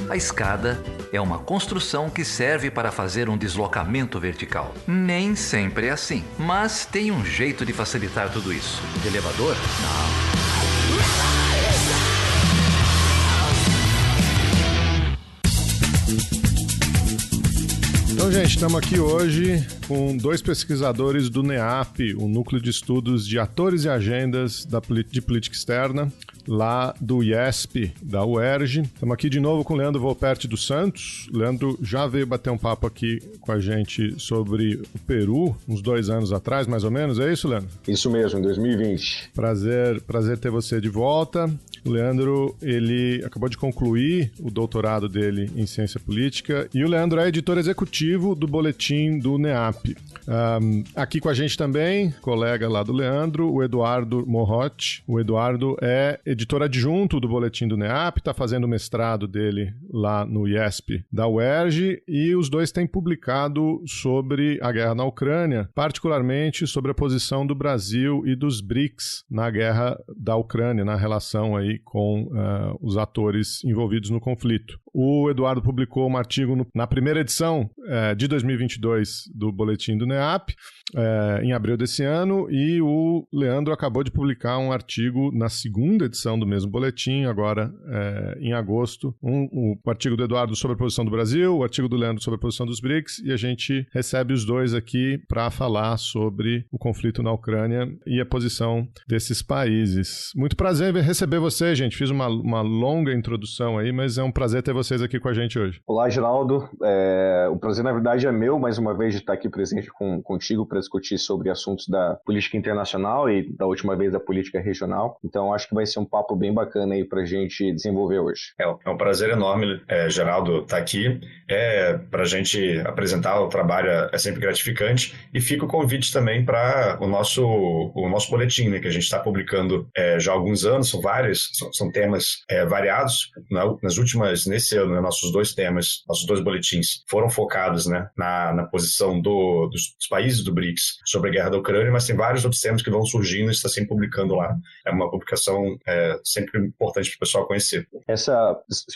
A escada é uma construção que serve para fazer um deslocamento vertical. Nem sempre é assim, mas tem um jeito de facilitar tudo isso. Elevador? Não. Então, gente, estamos aqui hoje com dois pesquisadores do NEAP, o Núcleo de Estudos de Atores e Agendas de Política Externa, lá do IESP, da UERJ. Estamos aqui de novo com o Leandro Volperti dos Santos. O Leandro já veio bater um papo aqui com a gente sobre o Peru, uns 2 anos atrás, mais ou menos. É isso, Leandro? Isso mesmo, em 2020. Prazer ter você de volta. O Leandro, ele acabou de concluir o doutorado dele em Ciência Política e o Leandro é editor executivo do boletim do NEAP. Aqui com a gente também, colega lá do Leandro, o Eduardo Morrote. O Eduardo é editor adjunto do boletim do NEAP, está fazendo o mestrado dele lá no IESP da UERJ e os dois têm publicado sobre a guerra na Ucrânia, particularmente sobre a posição do Brasil e dos BRICS na guerra da Ucrânia, na relação aí com os atores envolvidos no conflito. O Eduardo publicou um artigo na primeira edição de 2022 do Boletim do NEAP, em abril desse ano, e o Leandro acabou de publicar um artigo na segunda edição do mesmo boletim, agora em agosto. O artigo do Eduardo sobre a posição do Brasil, o artigo do Leandro sobre a posição dos BRICS, e a gente recebe os dois aqui para falar sobre o conflito na Ucrânia e a posição desses países. Muito prazer em receber vocês, gente. Fiz uma longa introdução aí, mas é um prazer ter vocês aqui com a gente hoje. Olá, Geraldo. O prazer, na verdade, é meu, mais uma vez, de estar aqui presente contigo para discutir sobre assuntos da política internacional e, da última vez, da política regional. Então, acho que vai ser um papo bem bacana aí para a gente desenvolver hoje. É um prazer enorme, Geraldo, estar aqui. Para a gente apresentar o trabalho é sempre gratificante. E fica o convite também para o nosso boletim, né, que a gente está publicando já há alguns anos. São vários, são temas variados. Nesse ano, né, nossos dois boletins foram focados, né, na posição dos países do BRICS sobre a guerra da Ucrânia, mas tem vários outros temas que vão surgindo e está sempre publicando lá. É uma publicação sempre importante para o pessoal conhecer. Se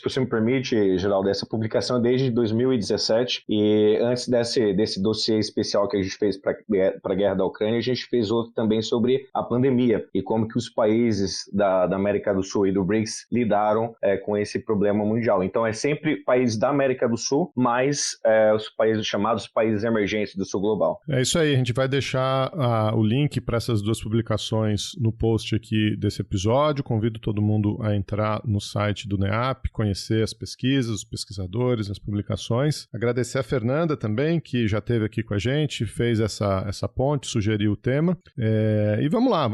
você me permite, Geraldo, essa publicação é desde 2017 e antes desse dossiê especial que a gente fez para a guerra da Ucrânia, a gente fez outro também sobre a pandemia e como que os países da América do Sul e do BRICS lidaram com esse problema mundial. Então, é sempre países da América do Sul, mais os países chamados países emergentes do sul global. É isso aí, a gente vai deixar o link para essas duas publicações no post aqui desse episódio. Convido todo mundo a entrar no site do NEAP, conhecer as pesquisas, os pesquisadores, as publicações. Agradecer a Fernanda também, que já esteve aqui com a gente, fez essa ponte, sugeriu o tema. E vamos lá.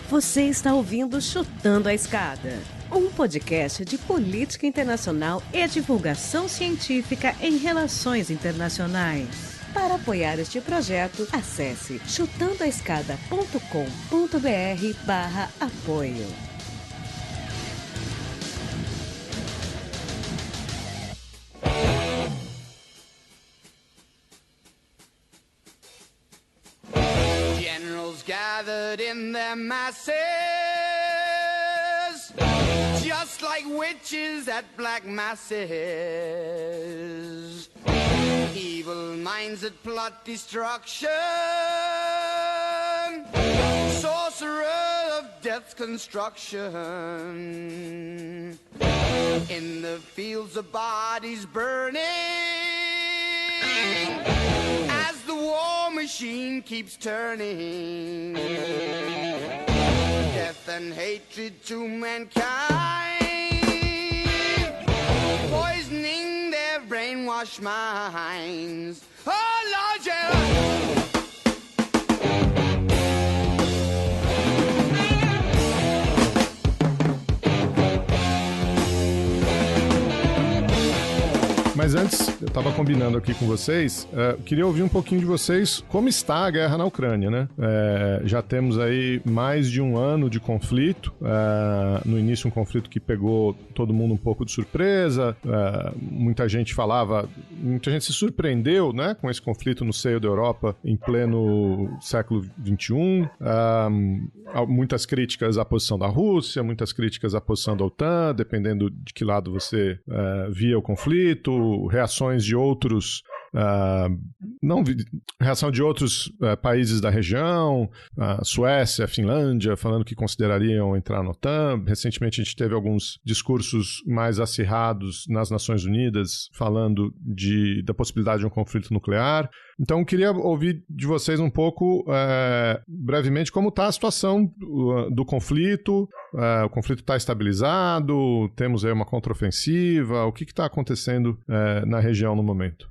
Você está ouvindo Chutando a Escada, um podcast de política internacional e divulgação científica em relações internacionais. Para apoiar este projeto, acesse chutandoaescada.com.br/apoio. Gathered in their masses, just like witches at black masses, evil minds that plot destruction, sorcerer of death's construction, in the fields of bodies burning, as the war machine keeps turning, death and hatred to mankind, poisoning their brainwashed minds. Oh Lord, yeah. Mas Mas antes, eu estava combinando aqui com vocês, queria ouvir um pouquinho de vocês como está a guerra na Ucrânia, né? Já temos aí mais de um ano de conflito, no início um conflito que pegou todo mundo um pouco de surpresa, muita gente se surpreendeu, né, com esse conflito no seio da Europa em pleno século XXI, muitas críticas à posição da Rússia, muitas críticas à posição da OTAN, dependendo de que lado você via o conflito, reações de outros reação de outros países da região, Suécia, Finlândia, falando que considerariam entrar na OTAN. Recentemente a gente teve alguns discursos mais acirrados nas Nações Unidas falando da possibilidade de um conflito nuclear. Então, queria ouvir de vocês um pouco, brevemente, como está a situação do conflito. O conflito está estabilizado? Temos aí uma contraofensiva? O que está acontecendo na região no momento?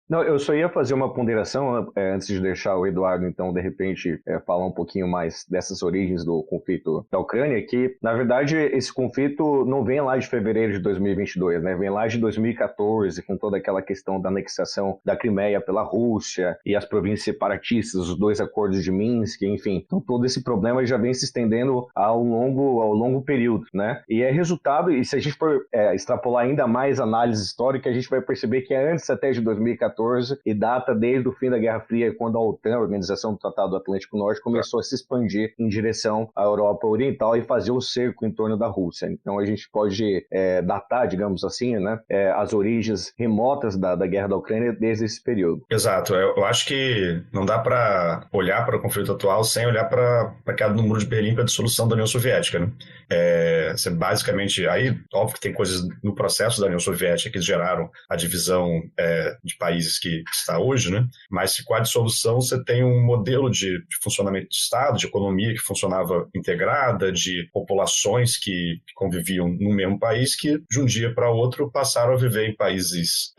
Não, eu só ia fazer uma ponderação antes de deixar o Eduardo, então, de repente, falar um pouquinho mais dessas origens do conflito da Ucrânia, que, na verdade, esse conflito não vem lá de fevereiro de 2022, né? Vem lá de 2014, com toda aquela questão da anexação da Crimeia pela Rússia e as províncias separatistas, os 2 acordos de Minsk, enfim. Então, todo esse problema já vem se estendendo ao longo período, né? E é resultado, e se a gente for extrapolar ainda mais a análise histórica, a gente vai perceber que é antes até de 2014, e data desde o fim da Guerra Fria, quando a OTAN, a Organização do Tratado do Atlântico Norte, começou a se expandir em direção à Europa Oriental e fazer o cerco em torno da Rússia. Então a gente pode datar, digamos assim, né, as origens remotas da Guerra da Ucrânia desde esse período. Exato. Eu acho que não dá para olhar para o conflito atual sem olhar para a queda do Muro de Berlim, para a dissolução da União Soviética, né? Você basicamente, aí, óbvio que tem coisas no processo da União Soviética que geraram a divisão de países que está hoje, né? Mas com a dissolução você tem um modelo de funcionamento de Estado, de economia que funcionava integrada, de populações que conviviam no mesmo país, que de um dia para outro passaram a viver em países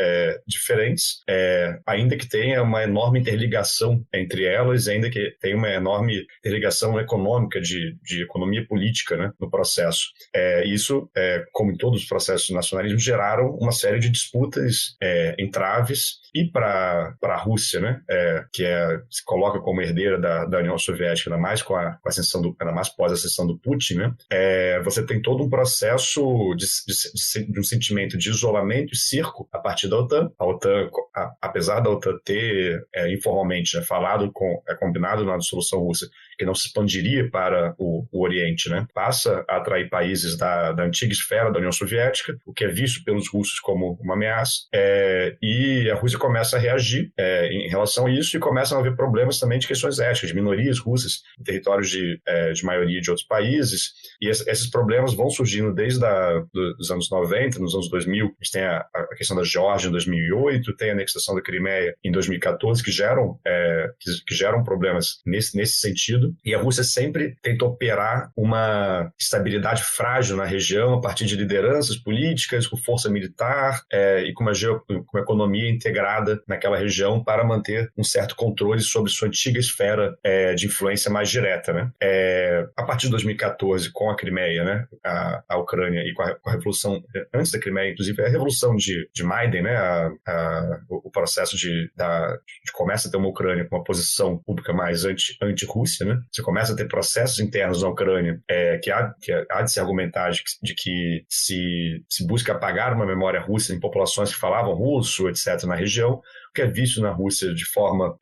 diferentes, ainda que tenha uma enorme interligação entre elas, ainda que tenha uma enorme interligação econômica, de economia política, né, no processo. Isso, como em todos os processos de nacionalismo, geraram uma série de disputas, entraves. E para a Rússia, né, que se coloca como herdeira da União Soviética, ainda mais ainda mais pós-ascensão do Putin, né, você tem todo um processo de um sentimento de isolamento e cerco a partir da OTAN. A OTAN, apesar da OTAN ter informalmente, né, combinado na dissolução russa que não se expandiria para o Oriente, né, passa a atrair países da antiga esfera da União Soviética, o que é visto pelos russos como uma ameaça, e a Rússia começa a reagir em relação a isso, e começam a haver problemas também de questões étnicas, de minorias russas em territórios de maioria de outros países, e esses problemas vão surgindo desde os anos 90, nos anos 2000. A gente tem a questão da Geórgia em 2008, tem a anexação da Crimeia em 2014, que geram problemas nesse sentido, e a Rússia sempre tentou operar uma estabilidade frágil na região a partir de lideranças políticas, com força militar e com uma economia integrada naquela região para manter um certo controle sobre sua antiga esfera de influência mais direta, né? A partir de 2014, com a Crimeia, né, a Ucrânia, e com a Revolução, antes da Crimeia, inclusive, a Revolução de Maidan, né, o processo de começa a ter uma Ucrânia com uma posição pública mais anti-Rússia, né? Você começa a ter processos internos na Ucrânia que há de se argumentar de que se busca apagar uma memória russa em populações que falavam russo, etc., na região, que é visto na Rússia de forma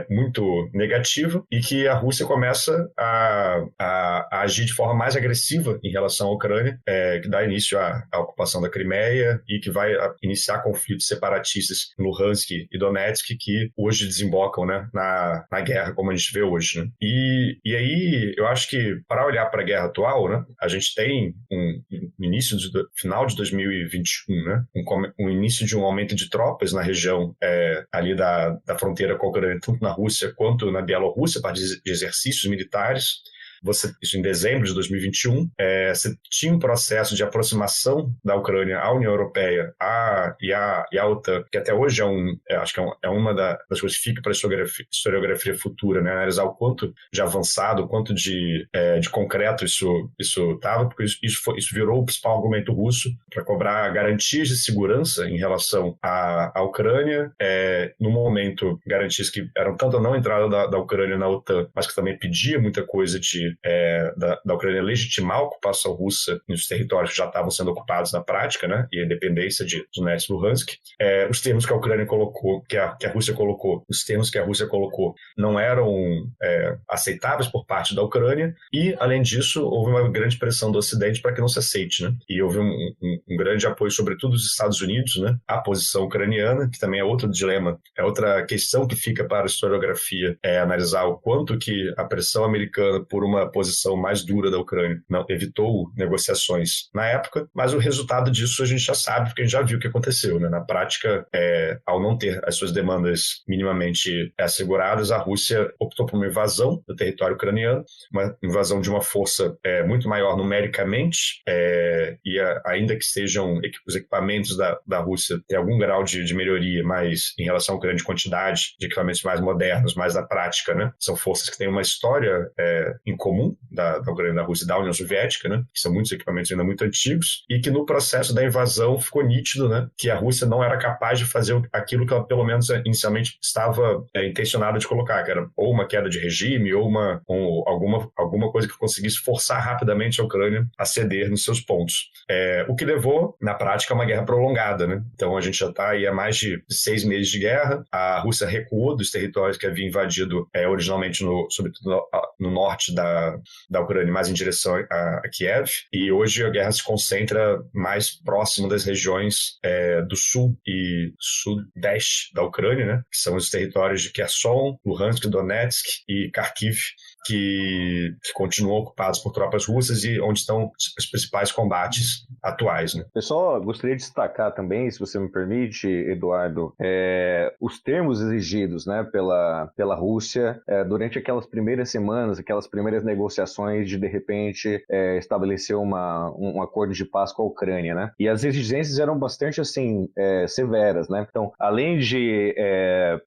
muito negativa, e que a Rússia começa a agir de forma mais agressiva em relação à Ucrânia, que dá início à ocupação da Crimeia e que vai iniciar conflitos separatistas em Luhansk e Donetsk, que hoje desembocam, né, na guerra como a gente vê hoje, né? E aí eu acho que, para olhar para a guerra atual, né, a gente tem final de 2021, né, um início de um aumento de tropas na região ali da fronteira com a Ucrânia, tanto na Rússia quanto na Bielorrússia, para de exercícios militares. isso em dezembro de 2021, você tinha um processo de aproximação da Ucrânia à União Europeia e à OTAN, que até hoje acho que é uma das coisas que fica para a historiografia futura, né? Analisar o quanto de avançado, o quanto de concreto isso estava, porque isso virou o principal argumento russo para cobrar garantias de segurança em relação à Ucrânia, no momento, garantias que eram tanto a não entrada da Ucrânia na OTAN, mas que também pedia muita coisa da Ucrânia legitimar a ocupação russa nos territórios que já estavam sendo ocupados na prática, né, e a independência de Donetsk e Luhansk. Os termos que a Ucrânia colocou, que a Rússia colocou, não eram aceitáveis por parte da Ucrânia, e, além disso, houve uma grande pressão do Ocidente para que não se aceite, né, e houve um grande apoio, sobretudo dos Estados Unidos, né, à posição ucraniana, que também é outro dilema, é outra questão que fica para a historiografia, analisar o quanto que a pressão americana por uma posição mais dura da Ucrânia não evitou negociações na época, mas o resultado disso a gente já sabe, porque a gente já viu o que aconteceu, né? Na prática, ao não ter as suas demandas minimamente asseguradas, a Rússia optou por uma invasão do território ucraniano, uma invasão de uma força muito maior numericamente, e ainda que estejam os equipamentos da Rússia tem algum grau de melhoria, mas em relação à Ucrânia de quantidade de equipamentos mais modernos, mais da prática, né? São forças que têm uma história em comum da Ucrânia, da Rússia e da União Soviética, né? Que são muitos equipamentos ainda muito antigos, e que no processo da invasão ficou nítido, né, que a Rússia não era capaz de fazer aquilo que ela, pelo menos inicialmente, estava intencionada de colocar, que era ou uma queda de regime ou alguma coisa que conseguisse forçar rapidamente a Ucrânia a ceder nos seus pontos. O que levou, na prática, a uma guerra prolongada, né? Então a gente já está aí há mais de 6 meses de guerra. A Rússia recuou dos territórios que havia invadido originalmente, sobretudo no norte da Ucrânia, mais em direção a Kiev, e hoje a guerra se concentra mais próximo das regiões do sul e sudeste da Ucrânia, né? Que são os territórios de Kherson, Luhansk, Donetsk e Kharkiv, que continuam ocupados por tropas russas e onde estão os principais combates atuais, né? Eu só gostaria de destacar também, se você me permite, Eduardo, os termos exigidos, né, pela Rússia durante aquelas primeiras semanas, aquelas primeiras negociações de repente, estabelecer um acordo de paz com a Ucrânia, né? E as exigências eram bastante, assim, severas, né? Então, além de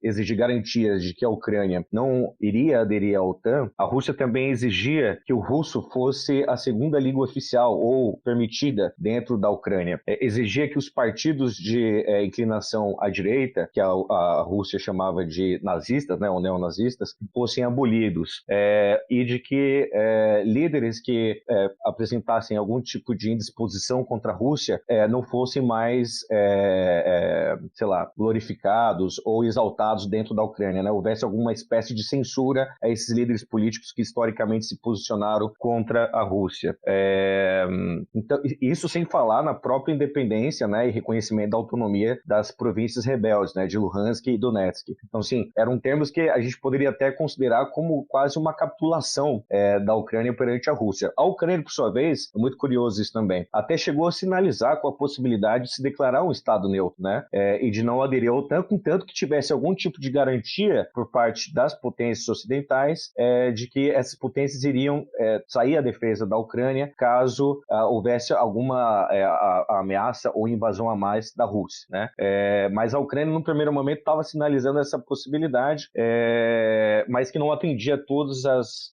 exigir garantias de que a Ucrânia não iria aderir à OTAN, a Rússia também exigia que o russo fosse a segunda língua oficial ou permitida dentro da Ucrânia. Exigia que os partidos de inclinação à direita, que a Rússia chamava de nazistas, né, ou neonazistas, fossem abolidos. E de que líderes que apresentassem algum tipo de indisposição contra a Rússia não fossem mais, glorificados ou exaltados dentro da Ucrânia, né? Houvesse alguma espécie de censura a esses líderes políticos que historicamente se posicionaram contra a Rússia. Então, isso sem falar na própria independência, né, e reconhecimento da autonomia das províncias rebeldes, né, de Luhansk e Donetsk. Então, sim, eram termos que a gente poderia até considerar como quase uma capitulação da Ucrânia perante a Rússia. A Ucrânia, por sua vez, é muito curioso isso também, até chegou a sinalizar com a possibilidade de se declarar um Estado neutro, né, e de não aderir ao OTAN, contanto que tivesse algum tipo de garantia por parte das potências ocidentais de que essas potências iriam sair à defesa da Ucrânia caso houvesse alguma ameaça ou invasão a mais da Rússia, né? Mas a Ucrânia, no primeiro momento, estava sinalizando essa possibilidade, mas que não atendia todas as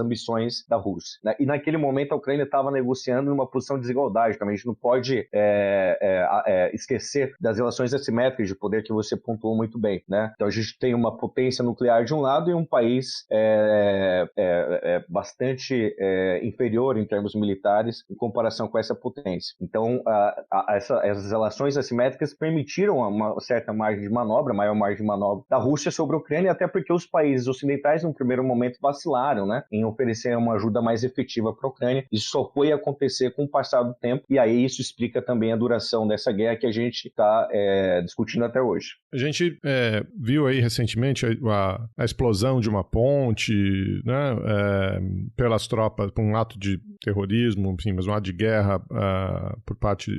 ambições da Rússia, né? E naquele momento a Ucrânia estava negociando numa posição de desigualdade também. A gente não pode esquecer das relações assimétricas de poder que você pontuou muito bem, né? Então a gente tem uma potência nuclear de um lado e um país bastante inferior em termos militares em comparação com essa potência. Então, essas relações assimétricas permitiram uma certa margem de manobra, maior margem de manobra da Rússia sobre a Ucrânia, até porque os países ocidentais, no primeiro momento, vacilaram, né, em oferecer uma ajuda mais efetiva para a Ucrânia. Isso só foi acontecer com o passar do tempo, e aí isso explica também a duração dessa guerra que a gente está discutindo até hoje. A gente viu aí recentemente a explosão de uma ponte, né, pelas tropas, por um ato de terrorismo, enfim, mas um ato de guerra por parte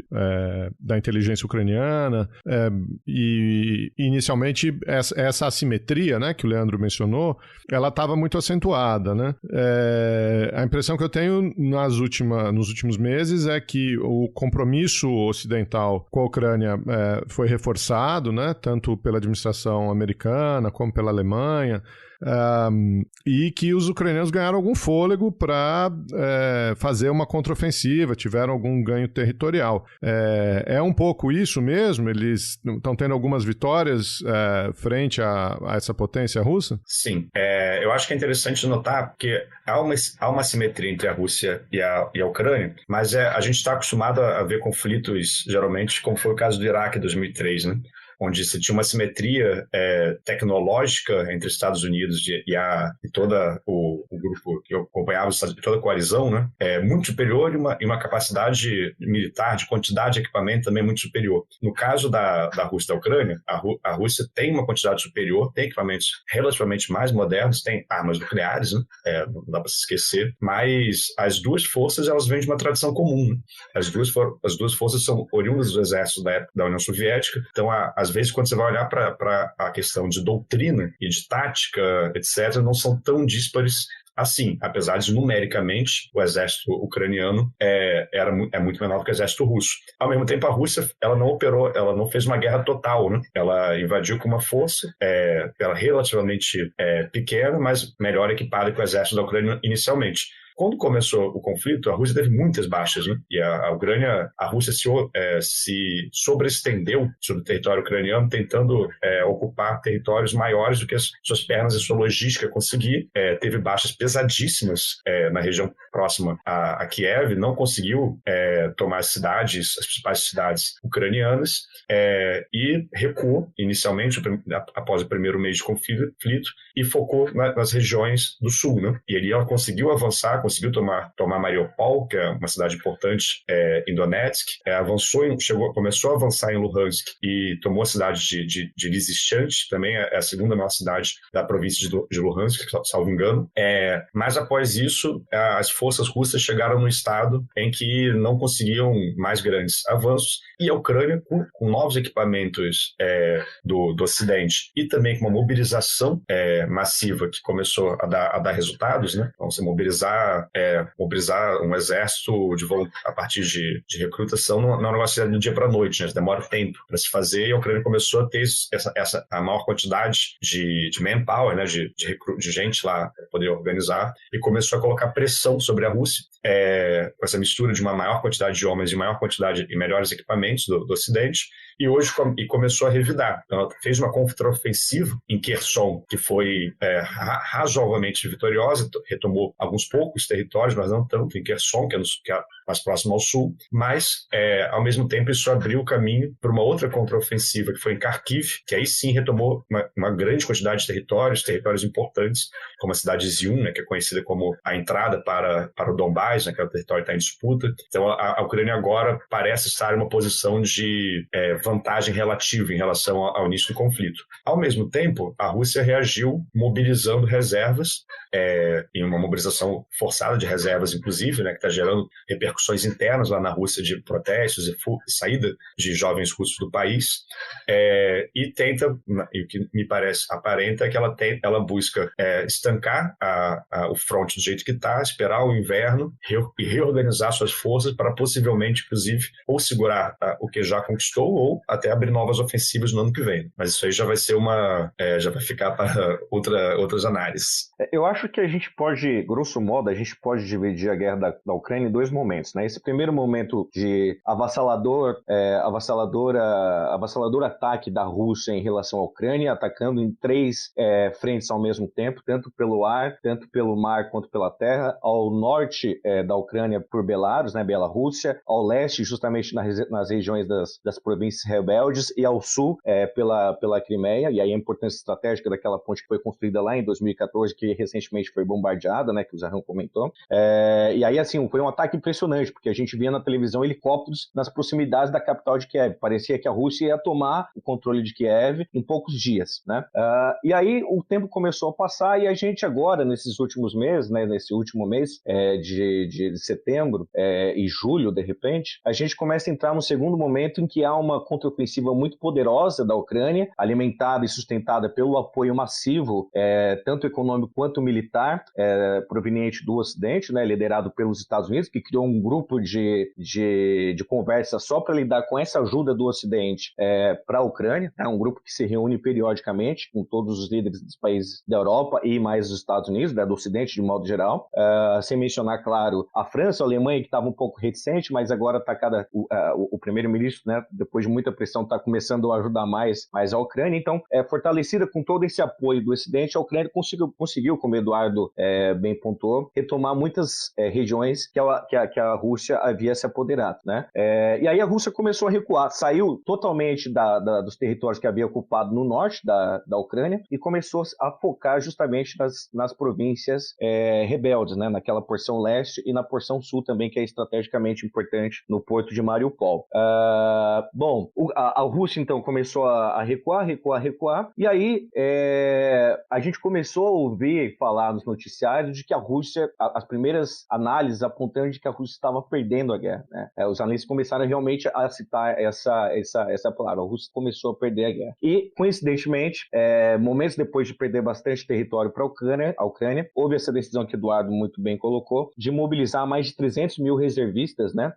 da inteligência ucraniana, e inicialmente essa assimetria, né, que o Leandro mencionou, ela estava muito acentuada, né? A impressão que eu tenho nos últimos meses é que o compromisso ocidental com a Ucrânia foi reforçado, né, tanto pela administração americana como pela Alemanha, e que os ucranianos ganharam algum fôlego para fazer uma contraofensiva, tiveram algum ganho territorial. É um pouco isso mesmo? Eles estão tendo algumas vitórias frente a essa potência russa? Sim. Eu acho que é interessante notar que há uma simetria entre a Rússia e a Ucrânia, mas a gente está acostumado a ver conflitos, geralmente, como foi o caso do Iraque em 2003, né? Onde se tinha uma simetria tecnológica entre os Estados Unidos e todo o grupo que acompanhava os Estados Unidos, toda a coalizão, né, muito superior e uma capacidade militar, de quantidade de equipamento também muito superior. No caso da Rússia e da Ucrânia, a Rússia tem uma quantidade superior, tem equipamentos relativamente mais modernos, tem armas nucleares, né, não dá para se esquecer, mas as duas forças elas vêm de uma tradição comum. Né? As duas forças são oriundas dos exércitos da União Soviética, então às vezes, quando você vai olhar para a questão de doutrina e de tática, etc., não são tão díspares assim, apesar de numericamente o exército ucraniano é muito menor do que o exército russo. Ao mesmo tempo, a Rússia ela não fez uma guerra total, né? Ela invadiu com uma força ela relativamente pequena, se melhor equipada que o exército da Ucrânia inicialmente. Quando começou o conflito, a Rússia teve muitas baixas, né? E a Rússia se sobreestendeu sobre o território ucraniano, tentando ocupar territórios maiores do que as suas pernas e sua logística conseguir. Teve baixas pesadíssimas na região próxima a Kiev, não conseguiu tomar as principais cidades ucranianas, e recuou inicialmente, após o primeiro mês de conflito, e focou nas regiões do sul, né? E ali ela conseguiu avançar, conseguiu tomar Mariupol, que é uma cidade importante em Donetsk, começou a avançar em Luhansk e tomou a cidade de Lysychansk, também é a segunda maior cidade da província de Luhansk, salvo engano. Mas após isso, as forças russas chegaram num estado em que não conseguiam mais grandes avanços, e a Ucrânia, com novos equipamentos do Ocidente e também com uma mobilização massiva que começou a dar resultados, né? Então, você mobilizar um exército a partir de recrutação não é um negócio do dia para a noite, né? Demora tempo para se fazer, e a Ucrânia começou a ter a maior quantidade de manpower, né? de gente lá para poder organizar, e começou a colocar pressão sobre a Rússia, com essa mistura de uma maior quantidade de homens e maior quantidade e melhores equipamentos do Ocidente, e hoje começou a revidar. Então, ela fez uma contraofensiva em Kherson, que foi razoavelmente vitoriosa, retomou alguns poucos territórios, mas não tanto, em Kherson, que é mais próximo ao sul, mas, ao mesmo tempo, isso abriu o caminho para uma outra contraofensiva, que foi em Kharkiv, que aí sim retomou uma grande quantidade de territórios importantes, como a cidade de Zium, né, que é conhecida como a entrada para o Donbás, né, que é o território que está em disputa. Então, a Ucrânia agora parece estar em uma posição de vantagem relativa em relação ao início do conflito. Ao mesmo tempo, a Rússia reagiu mobilizando reservas, em uma mobilização forçada de reservas, inclusive, né, que está gerando repercussões internas lá na Rússia de protestos e saída de jovens russos do país, e o que me parece aparenta é que ela busca estancar o fronte do jeito que está, esperar o inverno e reorganizar suas forças para possivelmente, inclusive, ou segurar o que já conquistou ou até abrir novas ofensivas no ano que vem. Mas isso aí já vai ser já vai ficar para outras análises. Eu acho que a gente pode, grosso modo, dividir a guerra da Ucrânia em dois momentos, né? Esse primeiro momento de avassalador ataque da Rússia em relação à Ucrânia, atacando em 3 frentes ao mesmo tempo, tanto pelo ar, tanto pelo mar quanto pela terra, ao norte da Ucrânia por Belarus, né, Bielorrússia, ao leste justamente nas regiões das províncias rebeldes e ao sul pela Crimeia, e aí a importância estratégica daquela ponte que foi construída lá em 2014, que recentemente foi bombardeada, né, que o Zarrão comentou. E aí, assim, foi um ataque impressionante, porque a gente via na televisão helicópteros nas proximidades da capital de Kiev. Parecia que a Rússia ia tomar o controle de Kiev em poucos dias, né? E aí o tempo começou a passar e a gente agora, nesses últimos meses, né, nesse último mês de setembro e julho, de repente, a gente começa a entrar no segundo momento em que há uma contraofensiva muito poderosa da Ucrânia, alimentada e sustentada pelo apoio massivo, tanto econômico quanto militar, proveniente do Ocidente, né, liderado pelos Estados Unidos, que criou um grupo de conversa só para lidar com essa ajuda do Ocidente para a Ucrânia, um grupo que se reúne periodicamente com todos os líderes dos países da Europa e mais dos Estados Unidos, do Ocidente de modo geral, sem mencionar, claro, a França, a Alemanha, que estava um pouco reticente, mas agora está o primeiro-ministro, né, depois de muita pressão, está começando a ajudar mais a Ucrânia. Então, fortalecida com todo esse apoio do Ocidente, a Ucrânia conseguiu, como o Eduardo bem pontuou, retomar muitas regiões que a Rússia havia se apoderado, né? E aí a Rússia começou a recuar, saiu totalmente dos territórios que havia ocupado no norte da Ucrânia e começou a focar justamente nas províncias rebeldes, né? Naquela porção leste e na porção sul também, que é estrategicamente importante no porto de Mariupol. Bom, a Rússia então começou a recuar, e aí a gente começou a ouvir falar nos noticiários de que a Rússia, as primeiras análises apontando de que a Rússia estava perdendo a guerra, né? Os analistas começaram realmente a citar essa palavra, a Rússia começou a perder a guerra. E, coincidentemente, momentos depois de perder bastante território para a Ucrânia, houve essa decisão que o Eduardo muito bem colocou, de mobilizar mais de 300 mil reservistas, né?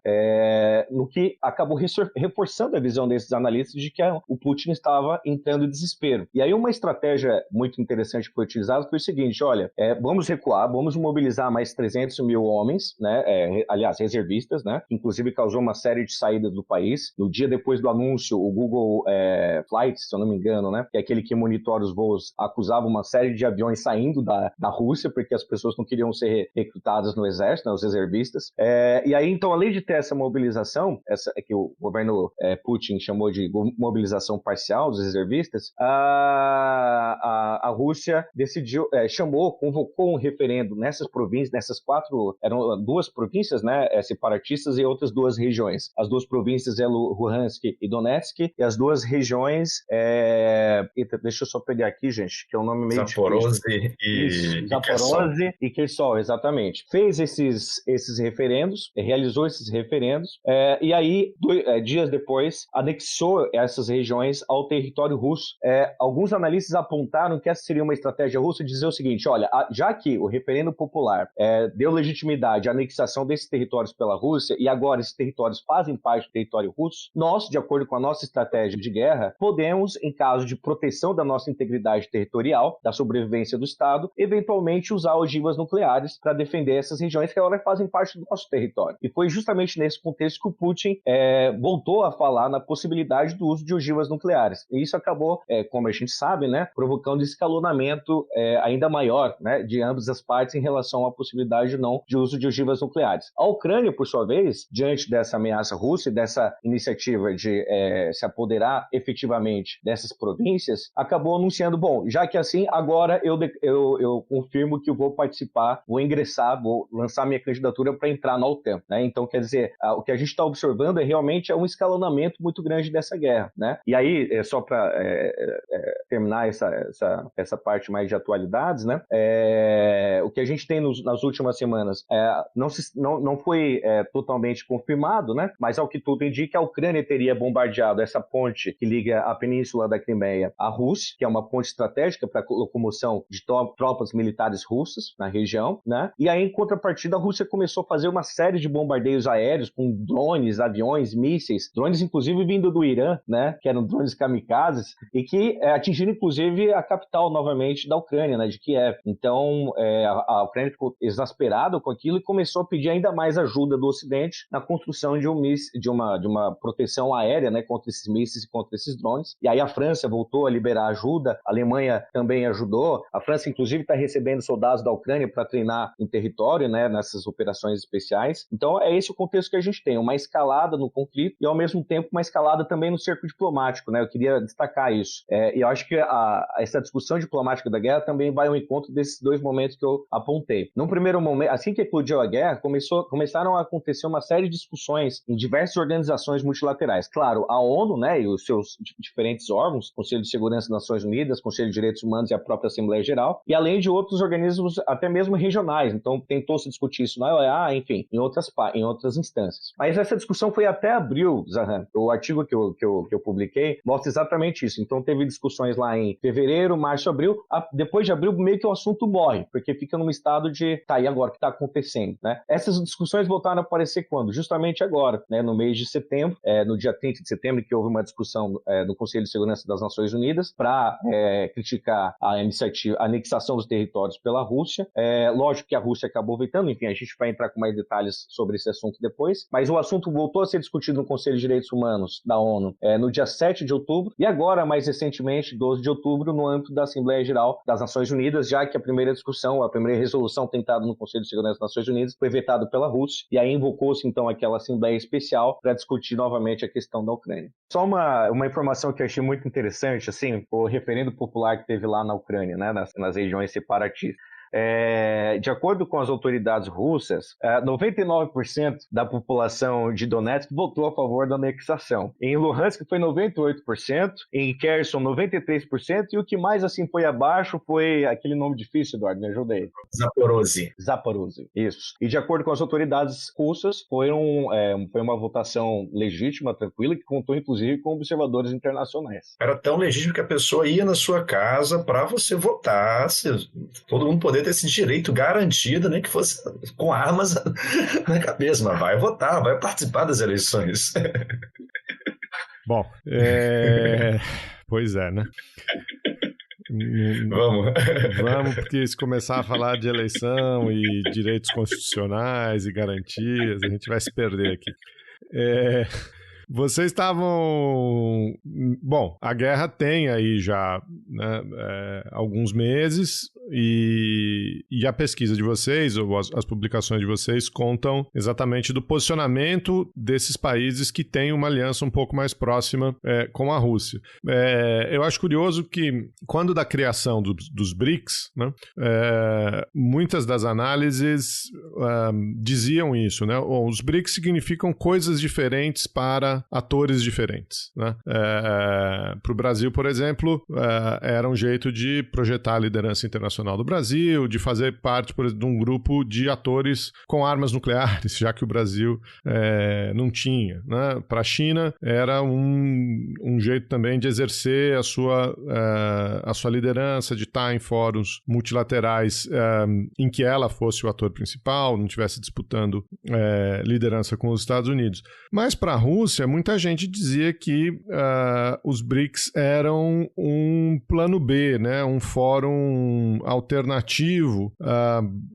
No que acabou reforçando a visão desses analistas de que o Putin estava entrando em desespero. E aí uma estratégia muito interessante que foi utilizada foi o seguinte: olha, vamos recuar, vamos mobilizar mais 300 mil homens, né? Aliás, reservistas, né? Inclusive causou uma série de saídas do país. No dia depois do anúncio, o Google Flights, se eu não me engano, né? Que é aquele que monitora os voos, acusava uma série de aviões saindo da Rússia, porque as pessoas não queriam ser recrutadas no exército, né? Os reservistas. E aí, então, além de ter essa mobilização, essa que o governo Putin chamou de mobilização parcial dos reservistas, a Rússia decidiu, convocou um referendo nessas províncias, eram duas províncias, né, separatistas, e outras duas regiões. As duas províncias Luhansk e Donetsk, e as duas regiões, deixa eu só pegar aqui, gente, que é um nome meio Zaporozhye difícil. Zaporozhye e Kherson, exatamente. Fez esses referendos, realizou esses referendos, e aí, dias depois, anexou essas regiões ao território russo. Alguns analistas apontaram que essa seria uma estratégia russa de dizer o seguinte: olha, já que o referendo popular deu legitimidade à anexação desses territórios pela Rússia, e agora esses territórios fazem parte do território russo, nós, de acordo com a nossa estratégia de guerra, podemos, em caso de proteção da nossa integridade territorial, da sobrevivência do Estado, eventualmente usar ogivas nucleares para defender essas regiões que agora fazem parte do nosso território. E foi justamente nesse contexto que o Putin voltou a falar na possibilidade do uso de ogivas nucleares. E isso acabou, como a gente sabe, né, provocando escalonamento ainda maior, né, de ambas as partes em relação à possibilidade de uso de ogivas nucleares. A Ucrânia, por sua vez, diante dessa ameaça russa e dessa iniciativa de se apoderar efetivamente dessas províncias, acabou anunciando: bom, já que assim, agora eu confirmo que eu vou participar, vou ingressar, vou lançar minha candidatura para entrar na OTAN, né? Então, quer dizer, o que a gente está observando realmente um escalonamento muito grande dessa guerra, né? E aí, só para terminar essa parte mais de atualidades, né? O que a gente tem nas últimas semanas não foi totalmente confirmado, né? Mas ao que tudo indica, a Ucrânia teria bombardeado essa ponte que liga a península da Crimeia à Rússia, que é uma ponte estratégica para a locomoção de tropas militares russas na região, né? E aí, em contrapartida, a Rússia começou a fazer uma série de bombardeios aéreos com drones, aviões, mísseis, drones inclusive vindo do Irã, né? Que eram drones kamikazes, e que atingiram inclusive a capital novamente da Ucrânia, né? De Kiev. Então, a Ucrânia ficou exasperada com aquilo e começou a pedir ainda mais ajuda do Ocidente na construção de uma proteção aérea, né? Contra esses mísseis e contra esses drones. E aí a França voltou a liberar ajuda, a Alemanha também ajudou. A França, inclusive, está recebendo soldados da Ucrânia para treinar território, né, nessas operações especiais. Então é esse o contexto que a gente tem, uma escalada no conflito e ao mesmo tempo uma escalada também no cerco diplomático, né? Eu queria destacar isso. E eu acho que essa discussão diplomática da guerra também vai ao encontro desses dois momentos que eu apontei. Num primeiro momento, assim que eclodiu a guerra, começaram a acontecer uma série de discussões em diversas organizações multilaterais. Claro, a ONU, né, e os seus diferentes órgãos, Conselho de Segurança das Nações Unidas, Conselho de Direitos Humanos e a própria Assembleia Geral, e além de outros organismos até mesmo regionais. Então tentou-se discutir isso na OEA, enfim, em outras instâncias. Mas essa discussão foi até abril, Zahan. O artigo que eu publiquei mostra exatamente isso. Então teve discussões lá em fevereiro, março, abril. Depois de abril, meio que o assunto morre, porque fica num estado de, tá, e agora o que está acontecendo, né? Essas discussões voltaram a aparecer quando? Justamente agora, né, no mês de setembro, no dia 30 de setembro, que houve uma discussão no Conselho de Segurança das Nações Unidas para criticar a anexação dos territórios pela Rússia. Lógico que a Rússia acabou vetando, enfim, a gente vai entrar com mais detalhes sobre esse assunto depois, mas o assunto voltou a ser discutido no Conselho de Direitos Humanos da ONU no dia 7 de outubro e agora, mais recentemente, 12 de outubro, no âmbito da Assembleia Geral das Nações Unidas, já que a primeira resolução tentada no Conselho de Segurança das Nações Unidas foi vetada pela Rússia, e aí invocou-se então aquela Assembleia Especial para discutir novamente a questão da Ucrânia. Só uma informação que eu achei muito interessante, assim, o referendo popular que teve lá na Ucrânia, né, nas regiões separatistas. De acordo com as autoridades russas, 99% da população de Donetsk votou a favor da anexação. Em Luhansk foi 98%, em Kherson 93%, e o que mais assim foi abaixo foi aquele nome difícil, Eduardo, me ajuda aí. Zaporozhye, isso. E de acordo com as autoridades russas, foi uma votação legítima, tranquila, que contou inclusive com observadores internacionais. Era tão legítimo que a pessoa ia na sua casa para você votar, todo mundo poder ter esse direito garantido, nem que fosse com armas na cabeça, mas vai votar, vai participar das eleições. Bom, pois é, né? Vamos, porque se começar a falar de eleição e direitos constitucionais e garantias, a gente vai se perder aqui. Vocês estavam... Bom, a guerra tem aí já, né, alguns meses e a pesquisa de vocês, ou as publicações de vocês, contam exatamente do posicionamento desses países que têm uma aliança um pouco mais próxima com a Rússia. Eu acho curioso que, quando da criação dos BRICS, né, muitas das análises diziam isso, né? Os BRICS significam coisas diferentes para atores diferentes, né? Para o Brasil, por exemplo, era um jeito de projetar a liderança internacional do Brasil, de fazer parte, por exemplo, de um grupo de atores com armas nucleares, já que o Brasil não tinha, né? Para a China, era um jeito também de exercer a sua liderança, de estar em fóruns multilaterais em que ela fosse o ator principal, não estivesse disputando liderança com os Estados Unidos. Mas para a Rússia, muita gente dizia que os BRICS eram um plano B, né? Um fórum alternativo,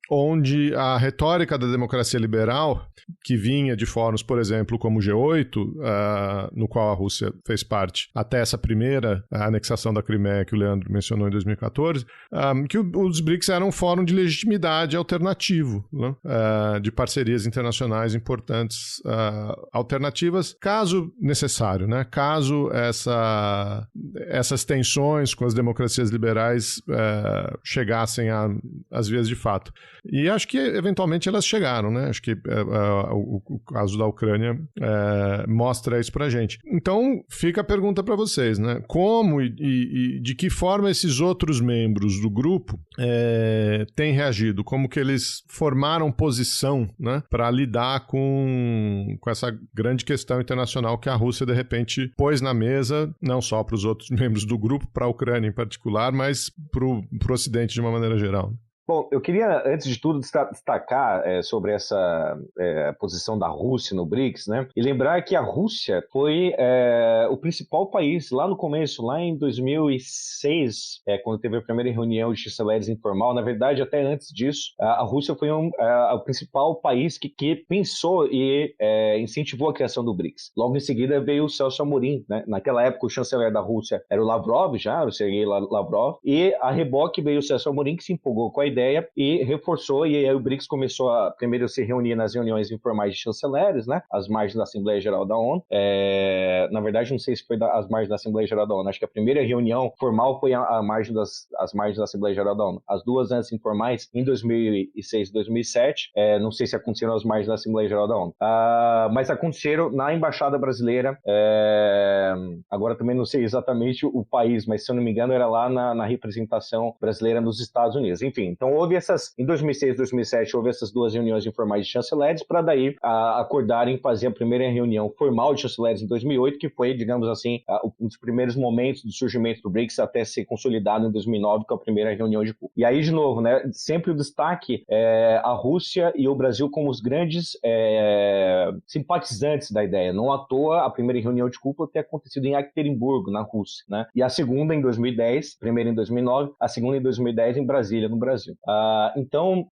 onde a retórica da democracia liberal, que vinha de fóruns, por exemplo, como o G8, no qual a Rússia fez parte, até essa primeira anexação da Crimeia que o Leandro mencionou em 2014, que os BRICS eram um fórum de legitimidade alternativo, né? De parcerias internacionais importantes, alternativas, caso necessário, né? Caso essas tensões com as democracias liberais chegassem às vias de fato. E acho que, eventualmente, elas chegaram, né? Acho que o caso da Ucrânia mostra isso pra gente. Então, fica a pergunta para vocês, né? Como e de que forma esses outros membros do grupo têm reagido? Como que eles formaram posição, né, para lidar com essa grande questão internacional que a Rússia, de repente, pôs na mesa, não só para os outros membros do grupo, para a Ucrânia em particular, mas para o Ocidente de uma maneira geral? Bom, eu queria, antes de tudo, destacar sobre essa posição da Rússia no BRICS, né? E lembrar que a Rússia foi o principal país lá no começo, lá em 2006, quando teve a primeira reunião de chancelleres informal. Na verdade, até antes disso, a Rússia foi o principal país que pensou e incentivou a criação do BRICS. Logo em seguida veio o Celso Amorim, né? Naquela época, o chanceler da Rússia era o Lavrov, o Sergei Lavrov, e a reboque veio o Celso Amorim, que se empolgou com a ideia ideia e reforçou, e aí o BRICS começou a primeiro se reunir nas reuniões informais de chanceleres, né, às margens da Assembleia Geral da ONU. Na verdade, não sei se foi às margens da Assembleia Geral da ONU, acho que a primeira reunião formal foi às margens da Assembleia Geral da ONU. As duas antes informais, em 2006 e 2007, não sei se aconteceram às margens da Assembleia Geral da ONU, mas aconteceram na Embaixada Brasileira, agora também não sei exatamente o país, mas se eu não me engano era lá na representação brasileira nos Estados Unidos. Enfim, então houve em 2006 e 2007, houve essas duas reuniões informais de chanceleres para daí acordarem fazer a primeira reunião formal de chanceleres em 2008, que foi, digamos assim, um dos primeiros momentos do surgimento do BRICS até ser consolidado em 2009 com a primeira reunião de cúpula. E aí, de novo, né, sempre o destaque a Rússia e o Brasil como os grandes simpatizantes da ideia. Não à toa a primeira reunião de cúpula ter acontecido em Ekaterimburgo, na Rússia, né? E a segunda em 2010, primeira em 2009, a segunda em 2010 em Brasília, no Brasil. Então,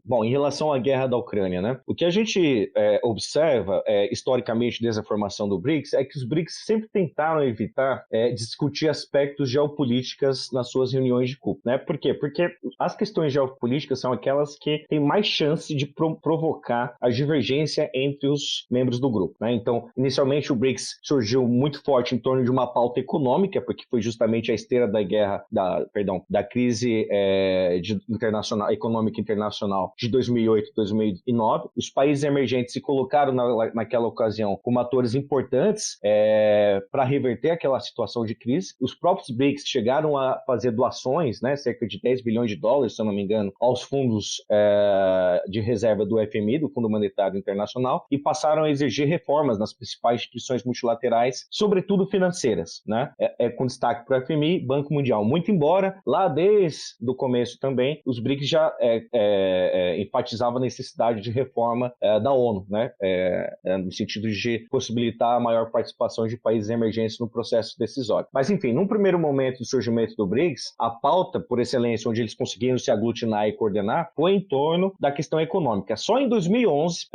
bom, em relação à guerra da Ucrânia, né? O que a gente observa historicamente desde a formação do BRICS é que os BRICS sempre tentaram evitar discutir aspectos geopolíticas nas suas reuniões de cúpula, né? Por quê? Porque as questões geopolíticas são aquelas que têm mais chance de provocar a divergência entre os membros do grupo, né? Então, inicialmente o BRICS surgiu muito forte em torno de uma pauta econômica, porque foi justamente a esteira da crise econômica internacional de 2008 e 2009. Os países emergentes se colocaram naquela ocasião como atores importantes para reverter aquela situação de crise. Os próprios BRICS chegaram a fazer doações, né, cerca de 10 bilhões de dólares, se eu não me engano, aos fundos de reserva do FMI, do Fundo Monetário Internacional, e passaram a exigir reformas nas principais instituições multilaterais, sobretudo financeiras, né? Com destaque para o FMI, Banco Mundial. Muito embora, lá desde o começo também, os BRICS já enfatizavam a necessidade de reforma da ONU, né? No sentido de possibilitar a maior participação de países emergentes no processo decisório. Mas, enfim, num primeiro momento do surgimento do BRICS, a pauta, por excelência, onde eles conseguiram se aglutinar e coordenar, foi em torno da questão econômica. Só em 2011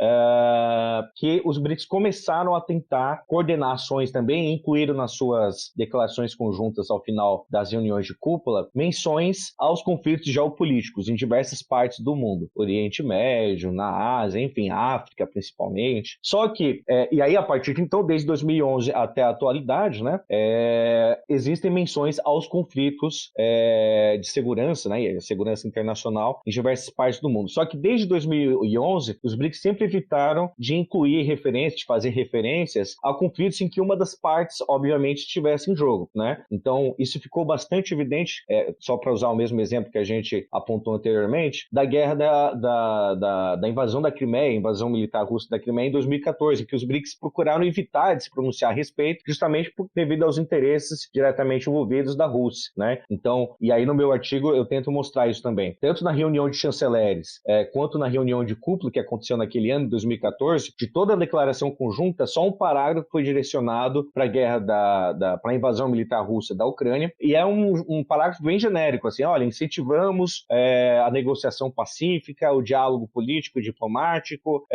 que os BRICS começaram a tentar coordenar ações também e incluíram nas suas declarações conjuntas ao final das reuniões de cúpula menções aos conflitos geopolíticos em diversas partes do mundo, Oriente Médio, na Ásia, enfim, África principalmente. Só que, e aí a partir de então, desde 2011 até a atualidade, né, existem menções aos conflitos de segurança, né, segurança internacional em diversas partes do mundo. Só que desde 2011, os BRICS sempre evitaram de incluir referências, de fazer referências a conflitos em que uma das partes, obviamente, estivesse em jogo, né? Então, isso ficou bastante evidente, só para usar o mesmo exemplo que a gente apontou anteriormente, da guerra da invasão da Crimeia, invasão militar russa da Crimeia em 2014, que os BRICS procuraram evitar de se pronunciar a respeito, justamente devido aos interesses diretamente envolvidos da Rússia, né? Então, e aí no meu artigo eu tento mostrar isso também. Tanto na reunião de chanceleres, quanto na reunião de cúpula que aconteceu naquele ano, 2014, de toda a declaração conjunta, só um parágrafo foi direcionado para a guerra para a invasão militar russa da Ucrânia, e é um parágrafo bem genérico, assim, olha, incentivamos a negociação pacífica, o diálogo político e diplomático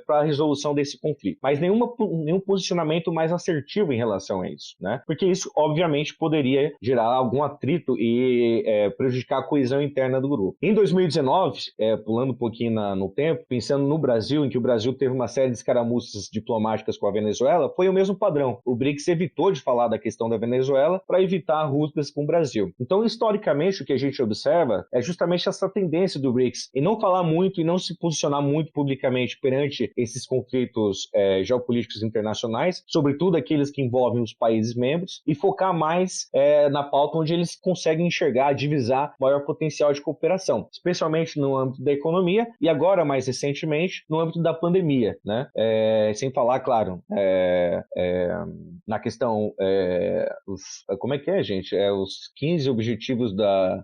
para a resolução desse conflito. Mas nenhum posicionamento mais assertivo em relação a isso, né? Porque isso, obviamente, poderia gerar algum atrito e prejudicar a coesão interna do grupo. Em 2019, pulando um pouquinho no tempo, pensando no Brasil, em que o Brasil teve uma série de escaramuças diplomáticas com a Venezuela, foi o mesmo padrão. O BRICS evitou de falar da questão da Venezuela para evitar rusgas com o Brasil. Então, historicamente, o que a gente observa é justamente essa tendência do BRICS em não falar muito e não se posicionar muito publicamente perante esses conflitos geopolíticos internacionais, sobretudo aqueles que envolvem os países membros, e focar mais na pauta onde eles conseguem enxergar, divisar maior potencial de cooperação, especialmente no âmbito da economia e agora, mais recentemente, no âmbito da pandemia, né? Sem falar, claro, na questão como é que é, gente? Os 15 objetivos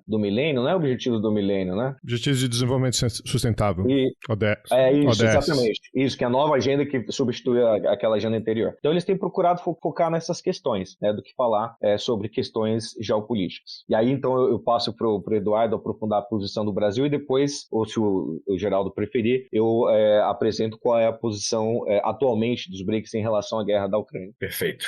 do milênio, não é objetivos do milênio, né? Objetivos de Desenvolvimento Sustentável. Isso, exatamente. Isso, que é a nova agenda que substitui aquela agenda anterior. Então, eles têm procurado focar nessas questões, né, do que falar sobre questões geopolíticas. E aí, então, eu passo para o Eduardo aprofundar a posição do Brasil e depois, ou se o Geraldo preferir, eu apresento qual é a posição atualmente dos BRICS em relação à guerra da Ucrânia. Perfeito.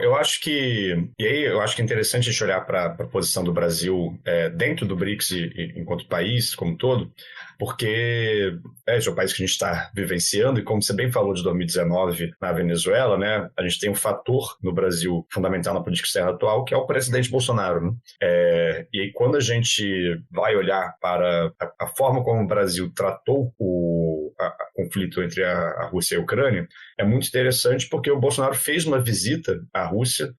Eu acho que é interessante a gente olhar para a posição do Brasil dentro do BRICS BRICS enquanto país, como um todo, porque esse é o país que a gente está vivenciando, e como você bem falou de 2019 na Venezuela, né, a gente tem um fator no Brasil fundamental na política externa atual, que é o presidente Bolsonaro. Né? E aí, quando a gente vai olhar para a forma como o Brasil tratou o conflito entre a Rússia e a Ucrânia, é muito interessante porque o Bolsonaro fez uma visita à Rússia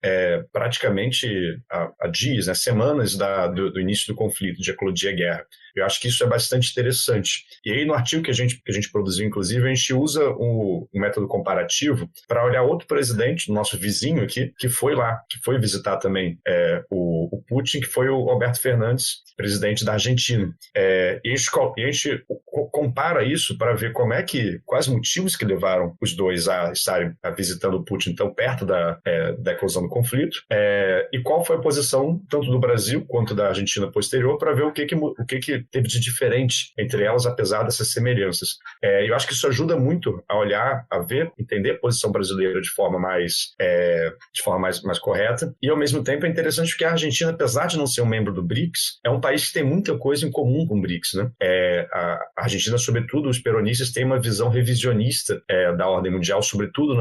praticamente há dias, né, semanas do início do conflito, de eclodir a guerra. Eu acho que isso é bastante interessante. E aí, no artigo que a gente produziu, inclusive, a gente usa um método comparativo para olhar outro presidente, nosso vizinho aqui, que foi lá, que foi visitar também o Putin, que foi o Alberto Fernandes, presidente da Argentina. E a gente compara isso para ver quais motivos que levaram os dois a estarem visitando o Putin tão perto da eclosão do conflito, e qual foi a posição tanto do Brasil quanto da Argentina posterior, para ver o que teve de diferente entre elas, apesar dessas semelhanças. Eu acho que isso ajuda muito a olhar, a ver, entender a posição brasileira de forma mais correta, e ao mesmo tempo é interessante porque a Argentina, apesar de não ser um membro do BRICS, é um país que tem muita coisa em comum com o BRICS. Né? A Argentina, sobretudo, os peronistas têm uma visão revisionista da ordem mundial, sobretudo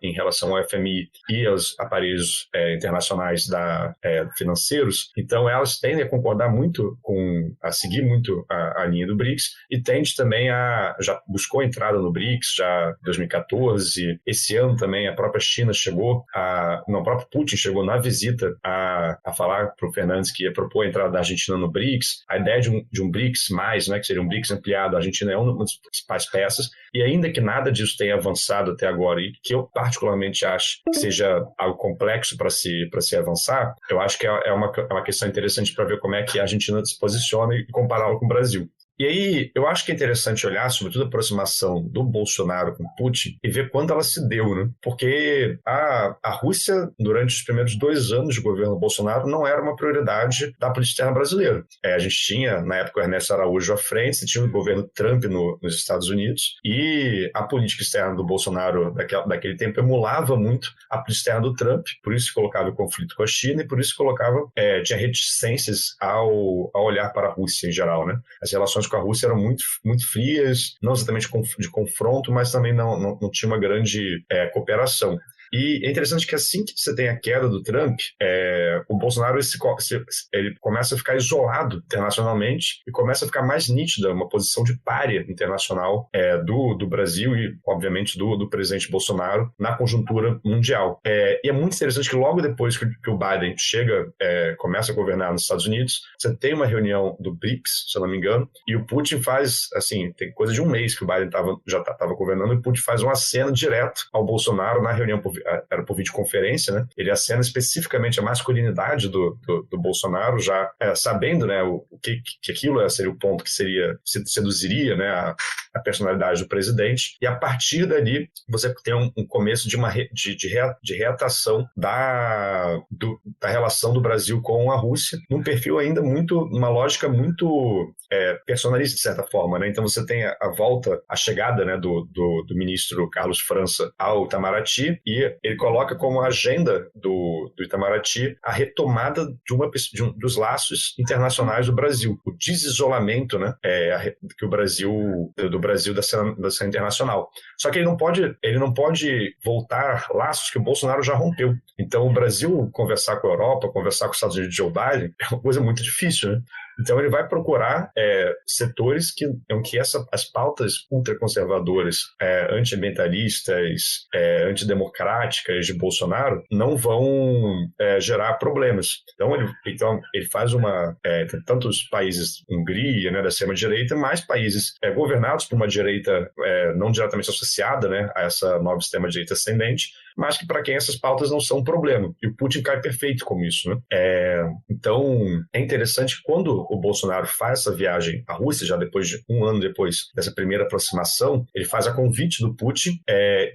em relação ao FMI e aos aparelhos internacionais financeiros. Então, elas tendem a concordar muito a seguir muito a linha do BRICS, e tende também já buscou a entrada no BRICS já em 2014. Esse ano também a própria China o próprio Putin chegou na visita a falar para o Fernandes que ia propor a entrada da Argentina no BRICS. A ideia de um BRICS+, né, que seria um BRICS ampliado, a Argentina é uma das principais peças, e ainda que nada disso tenha avançado até agora, e que eu particularmente acho que seja algo complexo para se avançar, eu acho que é uma questão interessante para ver como é que a Argentina se posiciona e compará-la com o Brasil. E aí, eu acho que é interessante olhar, sobretudo, a aproximação do Bolsonaro com Putin e ver quando ela se deu, né? Porque a Rússia, durante os primeiros 2 anos de governo Bolsonaro, não era uma prioridade da política externa brasileira. A gente tinha, na época, o Ernesto Araújo à frente, você tinha o governo Trump nos Estados Unidos, e a política externa do Bolsonaro daquele tempo emulava muito a política externa do Trump, por isso colocava o conflito com a China e por isso tinha reticências ao olhar para a Rússia em geral, né? As relações com a Rússia eram muito, muito frias, não exatamente de confronto, mas também não tinha uma grande cooperação. E é interessante que assim que você tem a queda do Trump, o Bolsonaro ele começa a ficar isolado internacionalmente e começa a ficar mais nítida uma posição de pária internacional do Brasil e, obviamente, do presidente Bolsonaro na conjuntura mundial. E é muito interessante que logo depois que o Biden começa a governar nos Estados Unidos, você tem uma reunião do BRICS, se eu não me engano, e o Putin faz, assim, tem coisa de um mês que o Biden já estava governando, e o Putin faz um aceno direto ao Bolsonaro na reunião era por videoconferência, né? Ele acena especificamente a masculinidade do Bolsonaro, já sabendo, né, que aquilo seria o ponto que seduziria, né, a personalidade do presidente, e a partir dali você tem um começo de reatação da relação do Brasil com a Rússia, num perfil ainda numa lógica muito personalista, de certa forma, né? Então você tem a chegada, né, do ministro Carlos França ao Itamaraty, e ele coloca como agenda do Itamaraty a retomada dos laços internacionais do Brasil, o desisolamento, né, do Brasil da cena internacional. Só que ele não pode voltar laços que o Bolsonaro já rompeu. Então o Brasil conversar com a Europa, conversar com os Estados Unidos de Joe Biden, é uma coisa muito difícil, né? Então ele vai procurar setores que as pautas ultraconservadoras, antiambientalistas, antidemocráticas de Bolsonaro não vão gerar problemas. Então ele faz tantos países, Hungria, né, da extrema-direita, mais países governados por uma direita não diretamente associada, né, a essa nova extrema-direita ascendente, mas que para quem essas pautas não são um problema. E o Putin cai perfeito com isso, né? Então, é interessante que quando o Bolsonaro faz essa viagem à Rússia, já um ano depois dessa primeira aproximação, ele faz a convite do Putin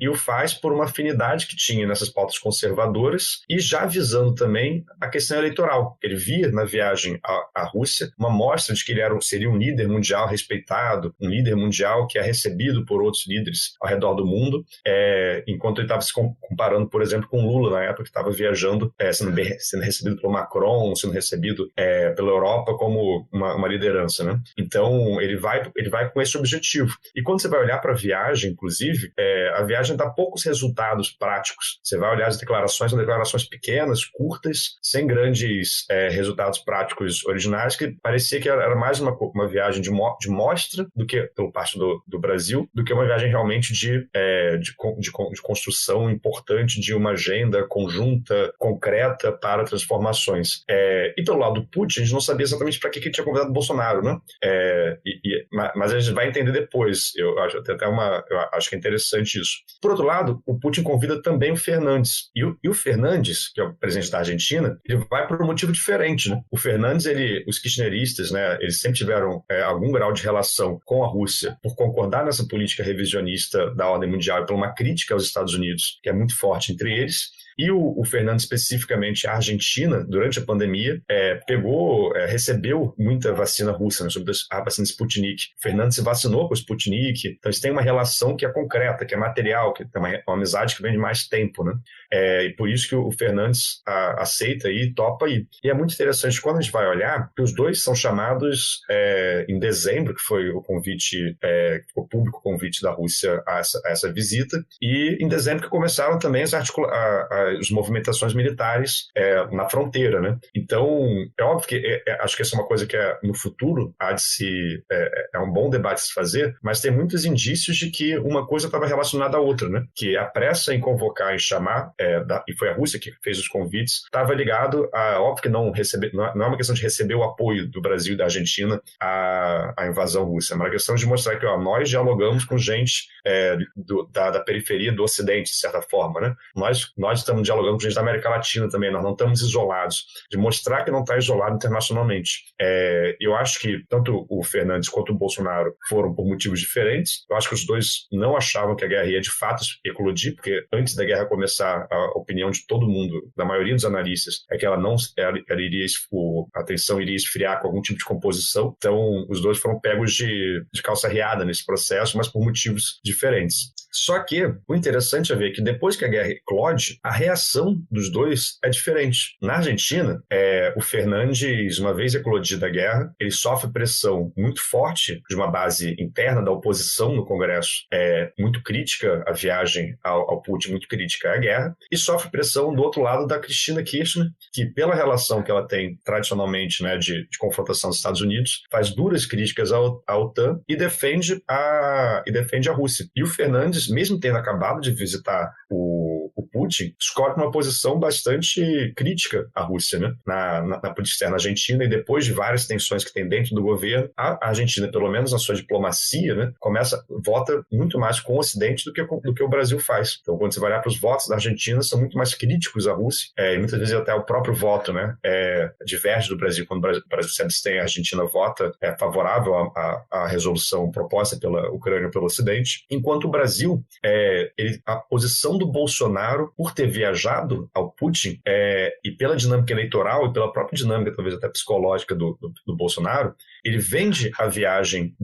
e o faz por uma afinidade que tinha nessas pautas conservadoras e já visando também a questão eleitoral. Ele via na viagem à Rússia uma mostra de que ele seria um líder mundial respeitado, um líder mundial que é recebido por outros líderes ao redor do mundo, enquanto ele estava se comparando, por exemplo, com Lula, na época que estava viajando, sendo recebido pelo Macron, sendo recebido pela Europa como uma liderança, né? Então, ele vai com esse objetivo. E quando você vai olhar para a viagem, inclusive, a viagem dá poucos resultados práticos. Você vai olhar as declarações, são declarações pequenas, curtas, sem grandes resultados práticos originais, que parecia que era mais uma viagem de mostra do que, pela parte do Brasil, do que uma viagem realmente de construção importante de uma agenda conjunta, concreta para transformações. E pelo lado do Putin, a gente não sabia exatamente para que ele tinha convidado o Bolsonaro, né? Mas a gente vai entender depois. Eu acho que é interessante isso. Por outro lado, o Putin convida também o Fernandes. E o Fernandes, que é o presidente da Argentina, ele vai por um motivo diferente, né? O Fernandes, os kirchneristas, né, eles sempre tiveram algum grau de relação com a Rússia por concordar nessa política revisionista da ordem mundial e por uma crítica aos Estados Unidos, que é muito forte entre eles. E o Fernandes, especificamente a Argentina, durante a pandemia, recebeu muita vacina russa, né, sobre a vacina Sputnik. O Fernandes se vacinou com o Sputnik, então eles têm uma relação que é concreta, que é material, que tem uma amizade que vem de mais tempo, né? E por isso que o Fernandes aceita e topa aí. E é muito interessante quando a gente vai olhar que os dois são chamados em dezembro, que foi o convite, o público convite da Rússia a essa visita, e em dezembro que começaram também as movimentações militares na fronteira, né? Então, é óbvio que acho que essa é uma coisa que no futuro há de é um bom debate se fazer, mas tem muitos indícios de que uma coisa estava relacionada à outra, né? Que a pressa em convocar e chamar, e foi a Rússia que fez os convites, estava ligado a, óbvio que não é uma questão de receber o apoio do Brasil e da Argentina à invasão russa, é uma questão de mostrar que nós dialogamos com gente da periferia do Ocidente, de certa forma, né? Nós estamos dialogando com gente da América Latina também, nós não estamos isolados, de mostrar que não está isolado internacionalmente. Eu acho que tanto o Fernandes quanto o Bolsonaro foram por motivos diferentes. Eu acho que os dois não achavam que a guerra ia de fato eclodir, porque antes da guerra começar, a opinião de todo mundo, da maioria dos analistas, é que a tensão iria esfriar com algum tipo de composição. Então, os dois foram pegos de calça riada nesse processo, mas por motivos diferentes. Só que o interessante é ver que depois que a guerra eclode, a reação dos dois é diferente. Na Argentina, o Fernandes, uma vez eclodida a guerra, ele sofre pressão muito forte de uma base interna da oposição no Congresso, muito crítica à viagem ao Putin, muito crítica à guerra, e sofre pressão do outro lado da Cristina Kirchner, que pela relação que ela tem tradicionalmente, né, de confrontação dos Estados Unidos, faz duras críticas à OTAN e defende a Rússia. E o Fernandes, mesmo tendo acabado de visitar o Putin, escolhe uma posição bastante crítica à Rússia, né? Na política externa argentina, e depois de várias tensões que tem dentro do governo, a Argentina, pelo menos na sua diplomacia, né, vota muito mais com o Ocidente do que o Brasil faz. Então, quando você vai olhar para os votos da Argentina, são muito mais críticos à Rússia, e muitas vezes até o próprio voto, né, diverge do Brasil. Quando o Brasil se abstém, a Argentina vota favorável à resolução proposta pela Ucrânia pelo Ocidente, enquanto o Brasil, a posição do Bolsonaro, por ter viajado ao Putin, e pela dinâmica eleitoral e pela própria dinâmica, talvez até psicológica do Bolsonaro, ele vende a viagem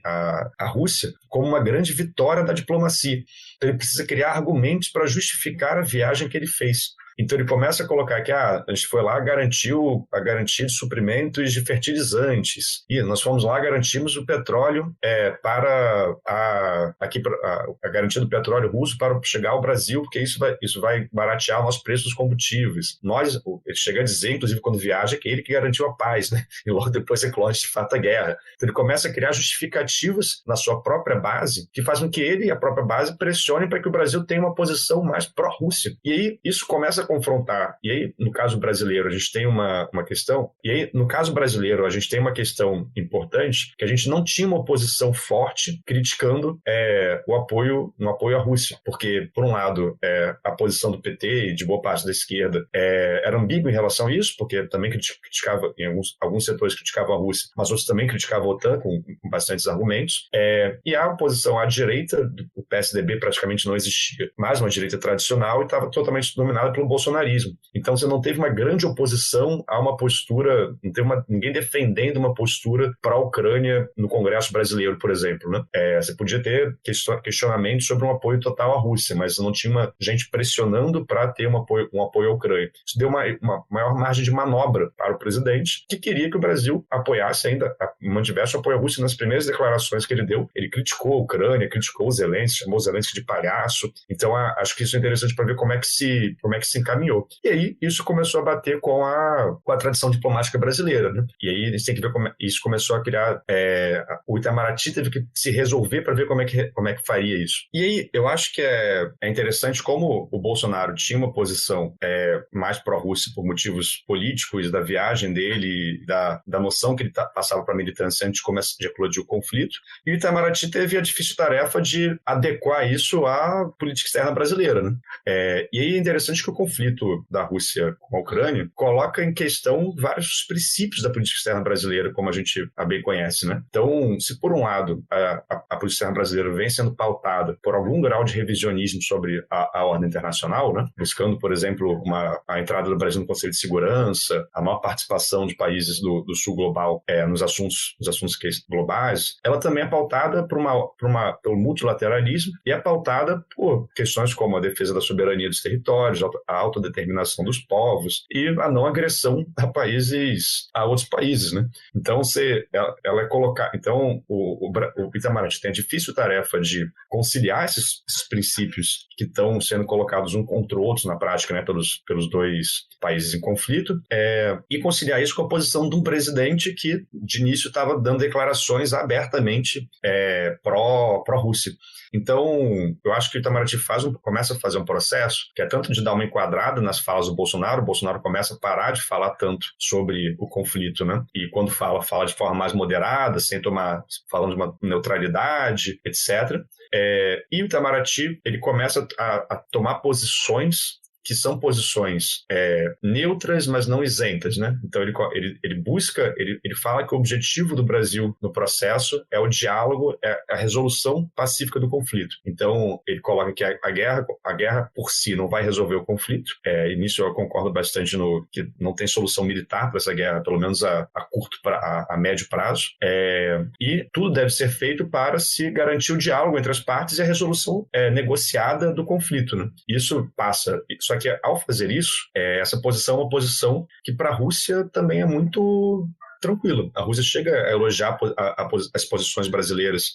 à Rússia como uma grande vitória da diplomacia. Então ele precisa criar argumentos para justificar a viagem que ele fez. Então ele começa a colocar que a gente foi lá, garantiu a garantia de suprimentos de fertilizantes. E nós fomos lá, garantimos o petróleo para a garantia do petróleo russo para chegar ao Brasil, porque isso vai baratear o nosso preço dos combustíveis. Ele chega a dizer, inclusive, quando viaja, que é ele que garantiu a paz, né? E logo depois eclode de fato a guerra. Então ele começa a criar justificativas na sua própria base, que fazem com que ele e a própria base pressionem para que o Brasil tenha uma posição mais pró-Rússia. E aí isso começa a confrontar. E aí, no caso brasileiro, a gente tem uma questão. E aí, no caso brasileiro, a gente tem uma questão importante, que a gente não tinha uma oposição forte criticando um apoio à Rússia. Porque, por um lado, a posição do PT e de boa parte da esquerda era ambígua em relação a isso, porque também criticava, em alguns setores criticavam a Rússia, mas outros também criticavam a OTAN com bastantes argumentos. E a oposição à direita, PSDB praticamente não existia mais uma direita tradicional e estava totalmente dominada pelo bolsonarismo. Então você não teve uma grande oposição a uma postura, não teve ninguém defendendo uma postura para a Ucrânia no Congresso brasileiro, por exemplo, né? Você podia ter questionamentos sobre um apoio total à Rússia, mas não tinha gente pressionando para ter um apoio à Ucrânia. Isso deu uma maior margem de manobra para o presidente, que queria que o Brasil apoiasse ainda, mantivesse o apoio à Rússia. Nas primeiras declarações que ele deu, ele criticou a Ucrânia, criticou o Zelensky, chamou o Zelensky de palhaço. Então, acho que isso é interessante para ver como é que se encaminhou. E aí, isso começou a bater com a tradição diplomática brasileira, né? E aí, a gente tem que ver como isso começou a criar... o Itamaraty teve que se resolver para ver como é que faria isso. E aí, eu acho que é interessante como o Bolsonaro tinha uma posição mais pró-Rússia por motivos políticos, da viagem dele, da noção que ele passava para a militância antes de eclodir o conflito. E o Itamaraty teve a difícil tarefa de adequar isso à política externa brasileira, né? E aí é interessante que o conflito da Rússia com a Ucrânia coloca em questão vários princípios da política externa brasileira, como a gente bem conhece, né? Então, se por um lado a política externa brasileira vem sendo pautada por algum grau de revisionismo sobre a ordem internacional, né? Buscando, por exemplo, a entrada do Brasil no Conselho de Segurança, a maior participação de países do Sul global nos assuntos globais, ela também é pautada pelo multilateralismo e é pautada por questões como a defesa da soberania dos territórios, a autodeterminação dos povos e a não agressão a outros países, né? Então, ela é colocar. Então, o Itamaraty tem a difícil tarefa de conciliar esses princípios que estão sendo colocados um contra o outro na prática, né, pelos dois países em conflito, e conciliar isso com a posição de um presidente que, de início, estava dando declarações abertamente pró-Rússia. Então, eu acho que o Itamaraty começa a fazer um processo que é tanto de dar uma enquadrada nas falas do Bolsonaro. O Bolsonaro começa a parar de falar tanto sobre o conflito, né? E quando fala de forma mais moderada, falando de uma neutralidade, etc. E o Itamaraty, ele começa a tomar posições que são posições neutras, mas não isentas, né? Então ele fala que o objetivo do Brasil no processo é o diálogo, é a resolução pacífica do conflito. Então ele coloca que a guerra por si não vai resolver o conflito. E nisso eu concordo bastante que não tem solução militar para essa guerra, pelo menos a médio prazo. E tudo deve ser feito para se garantir o diálogo entre as partes e a resolução negociada do conflito, né? Isso passa. Só que, ao fazer isso, essa posição é uma posição que, para a Rússia, também é muito tranquila. A Rússia chega a elogiar as posições brasileiras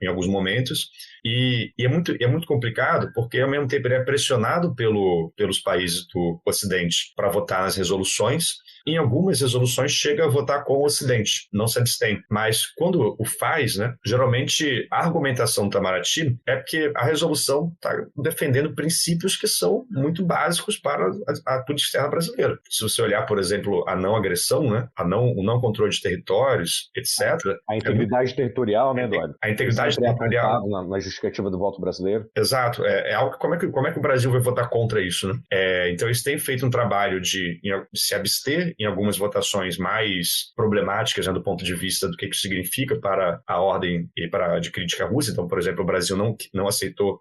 em alguns momentos, e é muito complicado, porque, ao mesmo tempo, ele é pressionado pelos países do Ocidente para votar nas resoluções. Em algumas resoluções chega a votar com o Ocidente, não se abstém. Mas quando o faz, né, geralmente a argumentação do Itamaraty é porque a resolução está defendendo princípios que são muito básicos para a política externa brasileira. Se você olhar, por exemplo, a não agressão, né, o não controle de territórios, etc. A integridade territorial, né, Eduardo? A integridade territorial. Na justificativa do voto brasileiro. Exato. É algo que, como é que o Brasil vai votar contra isso, né? Então eles têm feito um trabalho de se abster em algumas votações mais problemáticas, né, do ponto de vista do que isso significa para a ordem e de crítica à Rússia. Então, por exemplo, o Brasil não aceitou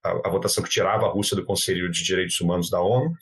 a votação que tirava a Rússia do Conselho de Direitos Humanos da ONU,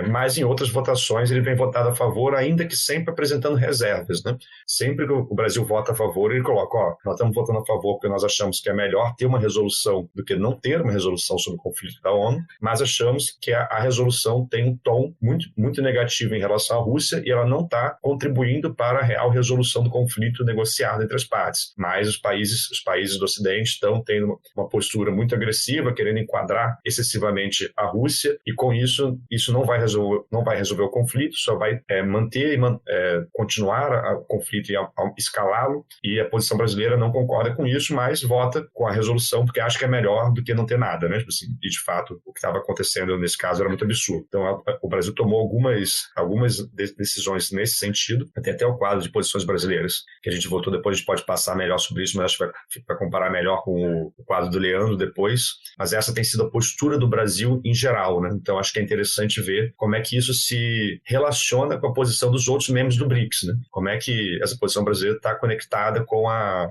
mas em outras votações ele vem votado a favor, ainda que sempre apresentando reservas, né? Sempre que o Brasil vota a favor, ele coloca, nós estamos votando a favor porque nós achamos que é melhor ter uma resolução do que não ter uma resolução sobre o conflito da ONU, mas achamos que a resolução tem um tom muito, muito negativo em relação à Rússia e ela não está contribuindo para a real resolução do conflito negociado entre as partes. Mas os países do Ocidente estão tendo uma postura muito agressiva, querendo enquadrar excessivamente a Rússia, e com isso não vai resolver o conflito, só vai manter e continuar o conflito e escalá-lo, e a posição brasileira não concorda com isso, mas vota com a resolução porque acha que é melhor do que não ter nada, né? Tipo assim, e de fato o que estava acontecendo nesse caso era muito absurdo. Então o Brasil tomou algumas decisões nesse sentido. Tem até o quadro de posições brasileiras que a gente votou, depois a gente pode passar melhor sobre isso, mas acho que vai comparar melhor com o quadro do Leandro depois, mas essa tem sido a postura do Brasil em geral, né? Então acho que é interessante gente ver como é que isso se relaciona com a posição dos outros membros do BRICS, né? Como é que essa posição brasileira está conectada com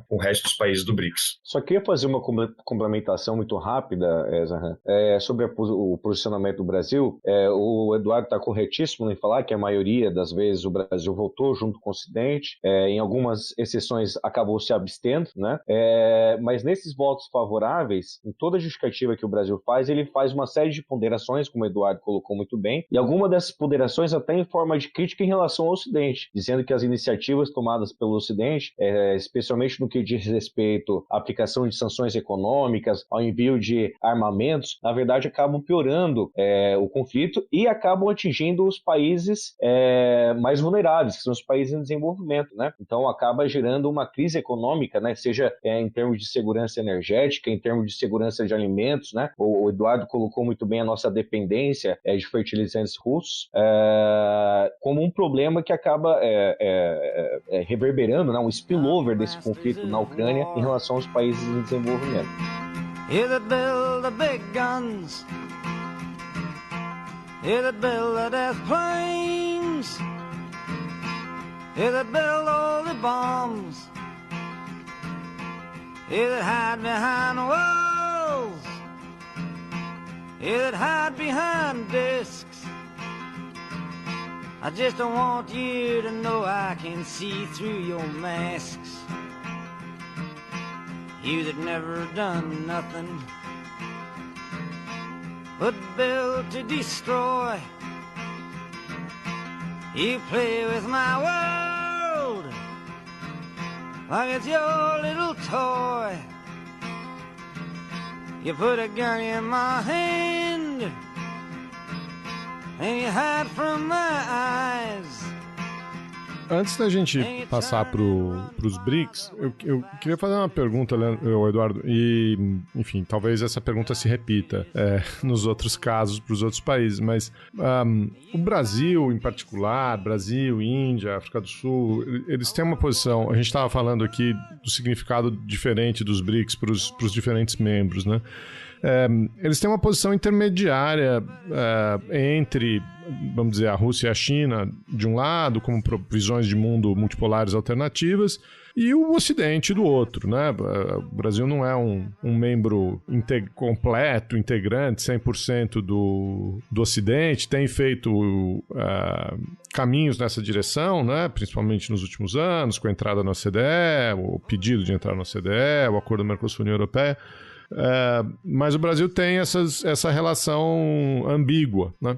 o resto dos países do BRICS. Só queria fazer uma complementação muito rápida, Zahan, sobre o posicionamento do Brasil. O Eduardo está corretíssimo em falar que a maioria das vezes o Brasil votou junto com o Ocidente, em algumas exceções acabou se abstendo, né? Mas nesses votos favoráveis, em toda a justificativa que o Brasil faz, ele faz uma série de ponderações, como o Eduardo colocou muito bem, e alguma dessas ponderações até em forma de crítica em relação ao Ocidente, dizendo que as iniciativas tomadas pelo Ocidente, especialmente no que diz respeito à aplicação de sanções econômicas, ao envio de armamentos, na verdade acabam piorando o conflito e acabam atingindo os países mais vulneráveis, que são os países em desenvolvimento, né? Então acaba gerando uma crise econômica, né? Seja em termos de segurança energética, em termos de segurança de alimentos, né? O Eduardo colocou muito bem a nossa dependência de fertilizantes russos como um problema que acaba reverberando, né? Um spillover desse conflito na Ucrânia em relação aos países em desenvolvimento. Here that build the big guns, here that build the death planes, here that build all the bombs, here that hide behind walls, here that hide behind discs. I just don't want you to know I can see through your masks. You that never done nothing but build to destroy. You play with my world like it's your little toy. You put a gun in my hand and you hide from my eyes. Antes da gente passar para os BRICS, eu queria fazer uma pergunta, Eduardo, e, enfim, talvez essa pergunta se repita nos outros casos, para os outros países, mas o Brasil, em particular, Brasil, Índia, África do Sul, eles têm uma posição, a gente estava falando aqui do significado diferente dos BRICS para os diferentes membros, né? Eles têm uma posição intermediária entre, vamos dizer, a Rússia e a China, de um lado, como visões de mundo multipolares alternativas, e o Ocidente do outro, né? O Brasil não é um membro completo, integrante, 100% do Ocidente, tem feito caminhos nessa direção, né? Principalmente nos últimos anos, com a entrada na OCDE, o pedido de entrar na OCDE, o acordo Mercosul-União Europeia. Mas o Brasil tem essa relação ambígua, né?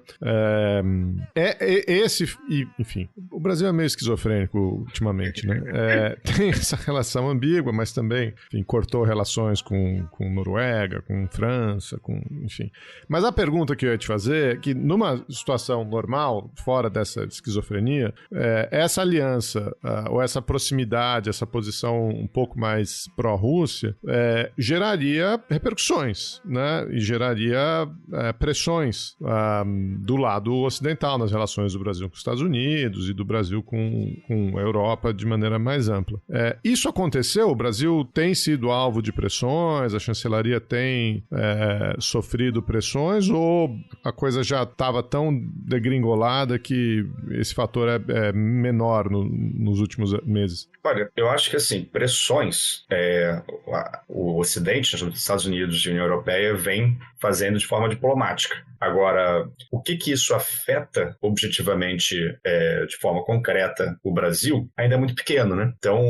Enfim, o Brasil é meio esquizofrênico ultimamente, né? Tem essa relação ambígua, mas também, enfim, cortou relações com Noruega, com França, enfim. Mas a pergunta que eu ia te fazer é que numa situação normal, fora dessa esquizofrenia, essa aliança, ou essa proximidade, essa posição um pouco mais pró-Rússia, geraria repercussões, né? E geraria pressões do lado ocidental nas relações do Brasil com os Estados Unidos e do Brasil com a Europa de maneira mais ampla. Isso aconteceu? O Brasil tem sido alvo de pressões? A chancelaria tem sofrido pressões? Ou a coisa já estava tão degringolada que esse fator é menor nos últimos meses? Olha, eu acho que assim, pressões, o Ocidente, os Estados Unidos e a União Europeia vem fazendo de forma diplomática. Agora, o que isso afeta objetivamente, de forma concreta, o Brasil, ainda é muito pequeno, né? Então,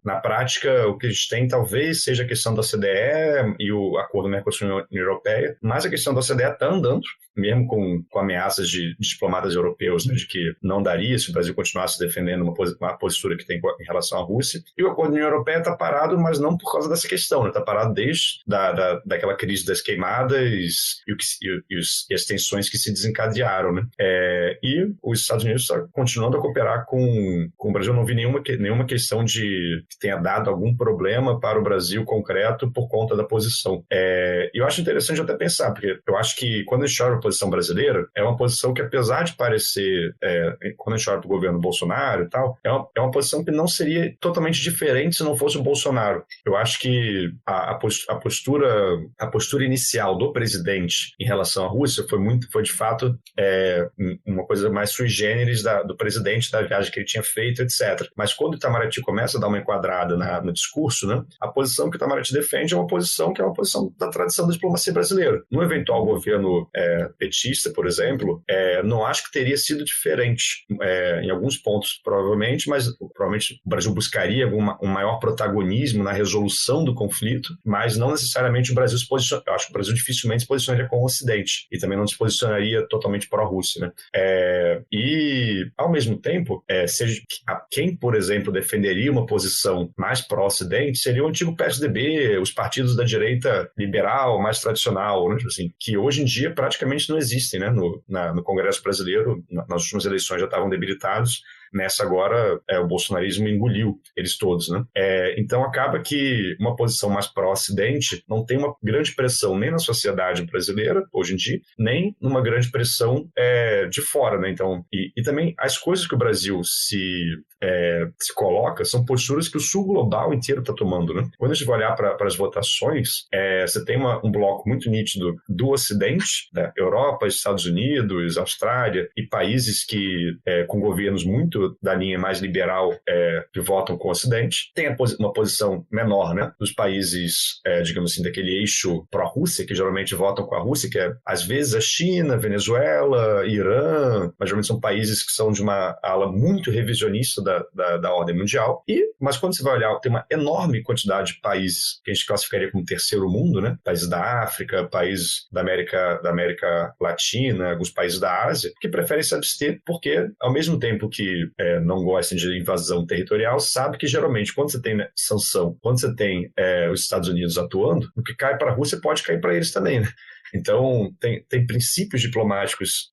na prática, o que a gente tem talvez seja a questão da OCDE e o acordo Mercosul-União Europeia, mas a questão da OCDE está andando, mesmo com ameaças de diplomatas europeus, né, de que não daria se o Brasil continuasse defendendo uma postura que tem em relação à Rússia. E o acordo da União Europeia está parado, mas não por causa dessa questão, né? Está parado desde daquela crise das queimadas e as tensões que se desencadearam, né? E os Estados Unidos estão continuando a cooperar com o Brasil. Eu não vi nenhuma questão de que tenha dado algum problema para o Brasil concreto por conta da posição. E eu acho interessante até pensar, porque eu acho que quando a gente olha a posição brasileira, é uma posição que, apesar de parecer, quando a gente olha para o governo Bolsonaro e tal, é uma posição que não seria totalmente diferente se não fosse o Bolsonaro. Eu acho que a postura inicial do presidente em relação à Rússia Rússia foi de fato uma coisa mais sui generis do presidente, da viagem que ele tinha feito, etc. Mas quando o Itamaraty começa a dar uma enquadrada no discurso, né, a posição que o Itamaraty defende é uma posição que é uma posição da tradição da diplomacia brasileira. No eventual governo petista, por exemplo, não acho que teria sido diferente em alguns pontos, provavelmente, mas provavelmente o Brasil buscaria um maior protagonismo na resolução do conflito, mas não necessariamente o Brasil se posiciona. Eu acho que o Brasil dificilmente se posicionaria com o Ocidente e também não se posicionaria totalmente pró-Rússia, né? E, ao mesmo tempo, quem, por exemplo, defenderia uma posição mais pró-Ocidente seria o antigo PSDB, os partidos da direita liberal, mais tradicional, né? Assim, que hoje em dia praticamente não existem, né? No Congresso brasileiro, nas últimas eleições já estavam debilitados. Nessa agora, o bolsonarismo engoliu eles todos, né? Então acaba que uma posição mais pró-Ocidente não tem uma grande pressão nem na sociedade brasileira, hoje em dia, nem numa grande pressão de fora, né? Então, e também as coisas que o Brasil se coloca são posturas que o sul global inteiro está tomando, né? Quando a gente vai olhar para as votações, você tem um bloco muito nítido do Ocidente, da Europa, Estados Unidos, Austrália e países com governos muito da linha mais liberal que votam com o Ocidente. Tem uma posição menor, né, dos países, digamos assim, daquele eixo pró-Rússia, que geralmente votam com a Rússia, que às vezes a China, Venezuela, Irã, mas geralmente são países que são de uma ala muito revisionista da ordem mundial. Mas quando você vai olhar, tem uma enorme quantidade de países que a gente classificaria como terceiro mundo, né, países da África, países da América Latina, alguns países da Ásia, que preferem se abster porque, ao mesmo tempo que não gostam de invasão territorial, sabe que geralmente quando você tem sanção, quando você tem os Estados Unidos atuando, o que cai para a Rússia pode cair para eles também, né? Então, tem princípios diplomáticos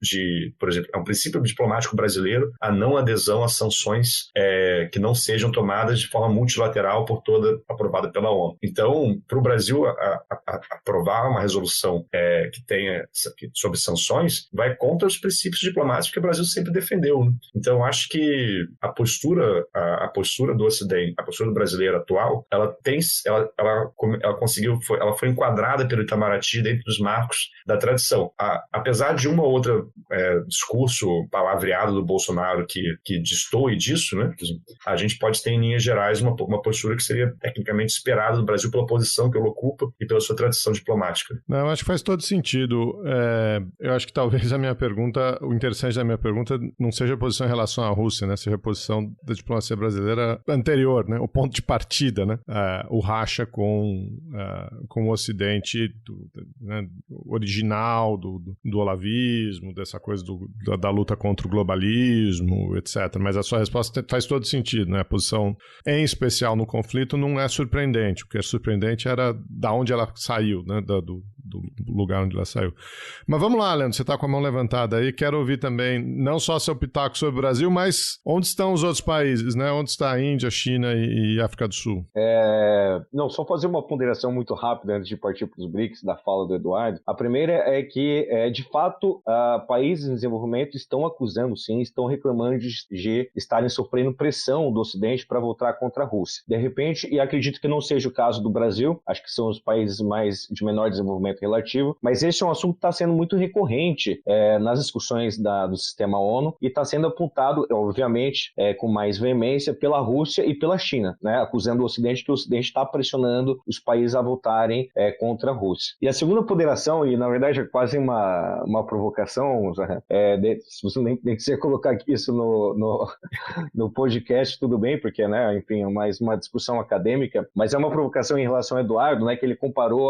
por exemplo, é um princípio diplomático brasileiro a não adesão a sanções que não sejam tomadas de forma multilateral aprovada pela ONU. Então, para o Brasil aprovar uma resolução que tenha sobre sanções, vai contra os princípios diplomáticos que o Brasil sempre defendeu, né? Então, acho que a postura do Ocidente, a postura brasileira atual, ela foi enquadrada pelo Itamaraty dentro dos marcos da tradição. Apesar de uma ou outra discurso palavreado do Bolsonaro que destoe disso, né, a gente pode ter em linhas gerais uma postura que seria tecnicamente esperada do Brasil pela posição que ele ocupa e pela sua tradição diplomática. Não, eu acho que faz todo sentido. Eu acho que talvez o interessante da minha pergunta não seja a posição em relação à Rússia, né, seja a posição da diplomacia brasileira anterior, né, o ponto de partida, né, o racha com o Ocidente, né, original do olavismo, dessa coisa da luta contra o globalismo, etc. Mas a sua resposta faz todo sentido, né? A posição, em especial no conflito, não é surpreendente. O que é surpreendente era da onde ela saiu, né? Do lugar onde ela saiu. Mas vamos lá, Leandro, você está com a mão levantada aí. Quero ouvir também, não só seu pitaco sobre o Brasil, mas onde estão os outros países, né? Onde está a Índia, China e África do Sul? Não, só fazer uma ponderação muito rápida antes de partir para os BRICS, da fala do Eduardo. A primeira é que, de fato, países em desenvolvimento estão acusando, sim, estão reclamando de estarem sofrendo pressão do Ocidente para voltar contra a Rússia. De repente, e acredito que não seja o caso do Brasil, acho que são os países de menor desenvolvimento relativo, mas esse é um assunto que está sendo muito recorrente nas discussões do sistema ONU e está sendo apontado, obviamente, com mais veemência pela Rússia e pela China, né, acusando o Ocidente que o Ocidente está pressionando os países a voltarem contra a Rússia. E a segunda ponderação, e na verdade é quase uma provocação, se você nem quiser colocar isso no podcast, tudo bem, porque, né, enfim, é mais uma discussão acadêmica, mas é uma provocação em relação ao Eduardo, né, que ele comparou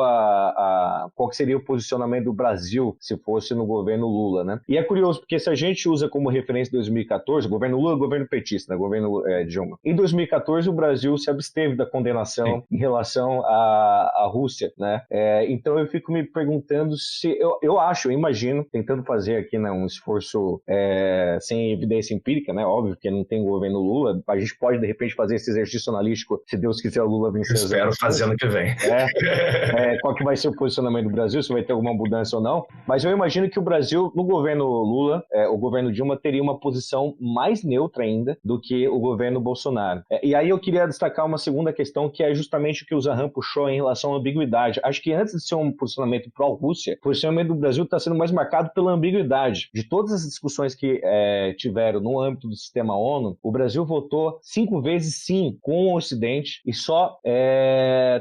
qual que seria o posicionamento do Brasil se fosse no governo Lula, né? E é curioso, porque se a gente usa como referência 2014, o governo Lula, o governo petista, né, o governo Dilma. Em 2014, o Brasil se absteve da condenação em relação à Rússia, né? Então eu fico me perguntando se... Eu imagino, tentando fazer aqui, né, um esforço sem evidência empírica, né? Óbvio que não tem governo Lula. A gente pode, de repente, fazer esse exercício analítico, se Deus quiser o Lula vencer. Espero fazer ano que vem. Qual que vai ser o posicionamento do do Brasil, se vai ter alguma mudança ou não, mas eu imagino que o Brasil, no governo Lula, o governo Dilma, teria uma posição mais neutra ainda do que o governo Bolsonaro. E aí eu queria destacar uma segunda questão, que é justamente o que o Zahran puxou em relação à ambiguidade. Acho que antes de ser um posicionamento pró-Rússia, o posicionamento do Brasil está sendo mais marcado pela ambiguidade. De todas as discussões que tiveram no âmbito do sistema ONU, o Brasil votou 5 vezes sim com o Ocidente e só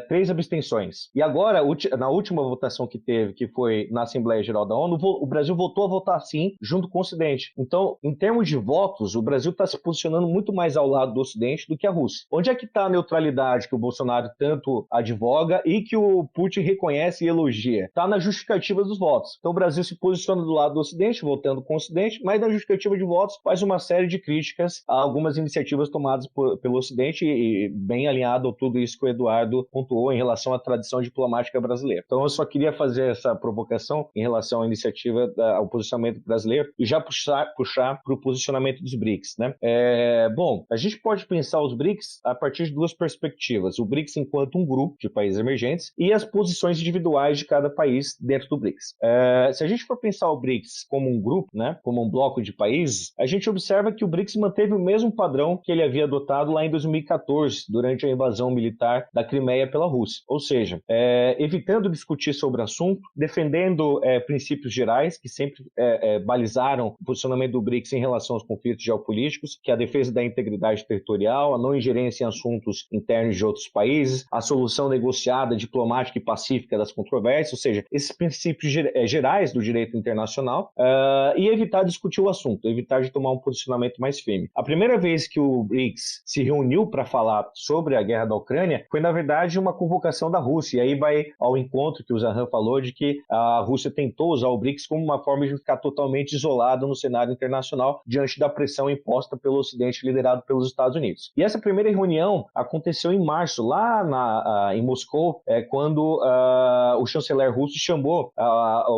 3 abstenções. E agora, na última votação que teve, que foi na Assembleia Geral da ONU, o Brasil voltou a votar sim junto com o Ocidente. Então, em termos de votos, o Brasil está se posicionando muito mais ao lado do Ocidente do que a Rússia. Onde é que está a neutralidade que o Bolsonaro tanto advoga e que o Putin reconhece e elogia? Está na justificativa dos votos. Então, o Brasil se posiciona do lado do Ocidente, votando com o Ocidente, mas na justificativa de votos faz uma série de críticas a algumas iniciativas tomadas pelo Ocidente e bem alinhado a tudo isso que o Eduardo pontuou em relação à tradição diplomática brasileira. Então, eu só queria fazer essa provocação em relação à iniciativa, ao posicionamento brasileiro e já puxar para o posicionamento dos BRICS, né? Bom, a gente pode pensar os BRICS a partir de 2 perspectivas. O BRICS enquanto um grupo de países emergentes e as posições individuais de cada país dentro do BRICS. Se a gente for pensar o BRICS como um grupo, né, como um bloco de países, a gente observa que o BRICS manteve o mesmo padrão que ele havia adotado lá em 2014, durante a invasão militar da Crimeia pela Rússia. Ou seja, evitando discutir sobre o assunto, defendendo princípios gerais que sempre balizaram o posicionamento do BRICS em relação aos conflitos geopolíticos, que é a defesa da integridade territorial, a não ingerência em assuntos internos de outros países, a solução negociada, diplomática e pacífica das controvérsias, ou seja, esses princípios gerais do direito internacional, e evitar discutir o assunto, evitar de tomar um posicionamento mais firme. A primeira vez que o BRICS se reuniu para falar sobre a guerra da Ucrânia foi, na verdade, uma convocação da Rússia, e aí vai ao encontro que o Zahran falou de que a Rússia tentou usar o BRICS como uma forma de ficar totalmente isolado no cenário internacional diante da pressão imposta pelo Ocidente, liderado pelos Estados Unidos. E essa primeira reunião aconteceu em março, lá em Moscou, quando o chanceler russo chamou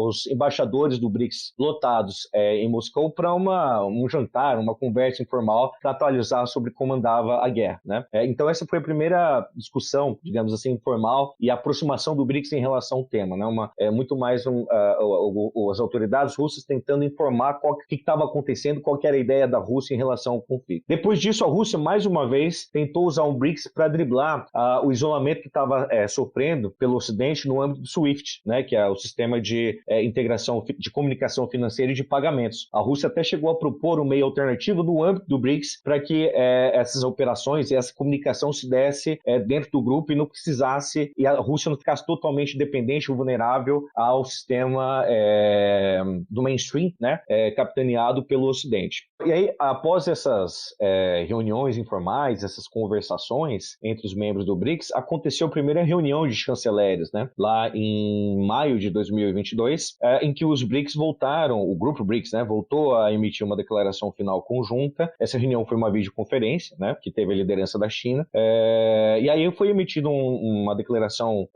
os embaixadores do BRICS lotados em Moscou para um jantar, uma conversa informal para atualizar sobre como andava a guerra, né? Então essa foi a primeira discussão, digamos assim, informal e aproximação do BRICS em relação ao tema, né? Muito mais as autoridades russas tentando informar o que estava acontecendo, qual que era a ideia da Rússia em relação ao conflito. Depois disso, a Rússia, mais uma vez, tentou usar o BRICS para driblar o isolamento que estava sofrendo pelo Ocidente no âmbito do SWIFT, né? Que é o sistema de integração de comunicação financeira e de pagamentos. A Rússia até chegou a propor um meio alternativo no âmbito do BRICS para que essas operações e essa comunicação se desse dentro do grupo e não precisasse, e a Rússia não ficasse totalmente dependente ou vulnerável ao sistema do mainstream, né, capitaneado pelo Ocidente. E aí, após essas reuniões informais, essas conversações entre os membros do BRICS, aconteceu a primeira reunião de chanceleres, né, lá em maio de 2022, em que os BRICS voltaram, o grupo BRICS, né, voltou a emitir uma declaração final conjunta. Essa reunião foi uma videoconferência, né, que teve a liderança da China, e aí foi emitida uma declaração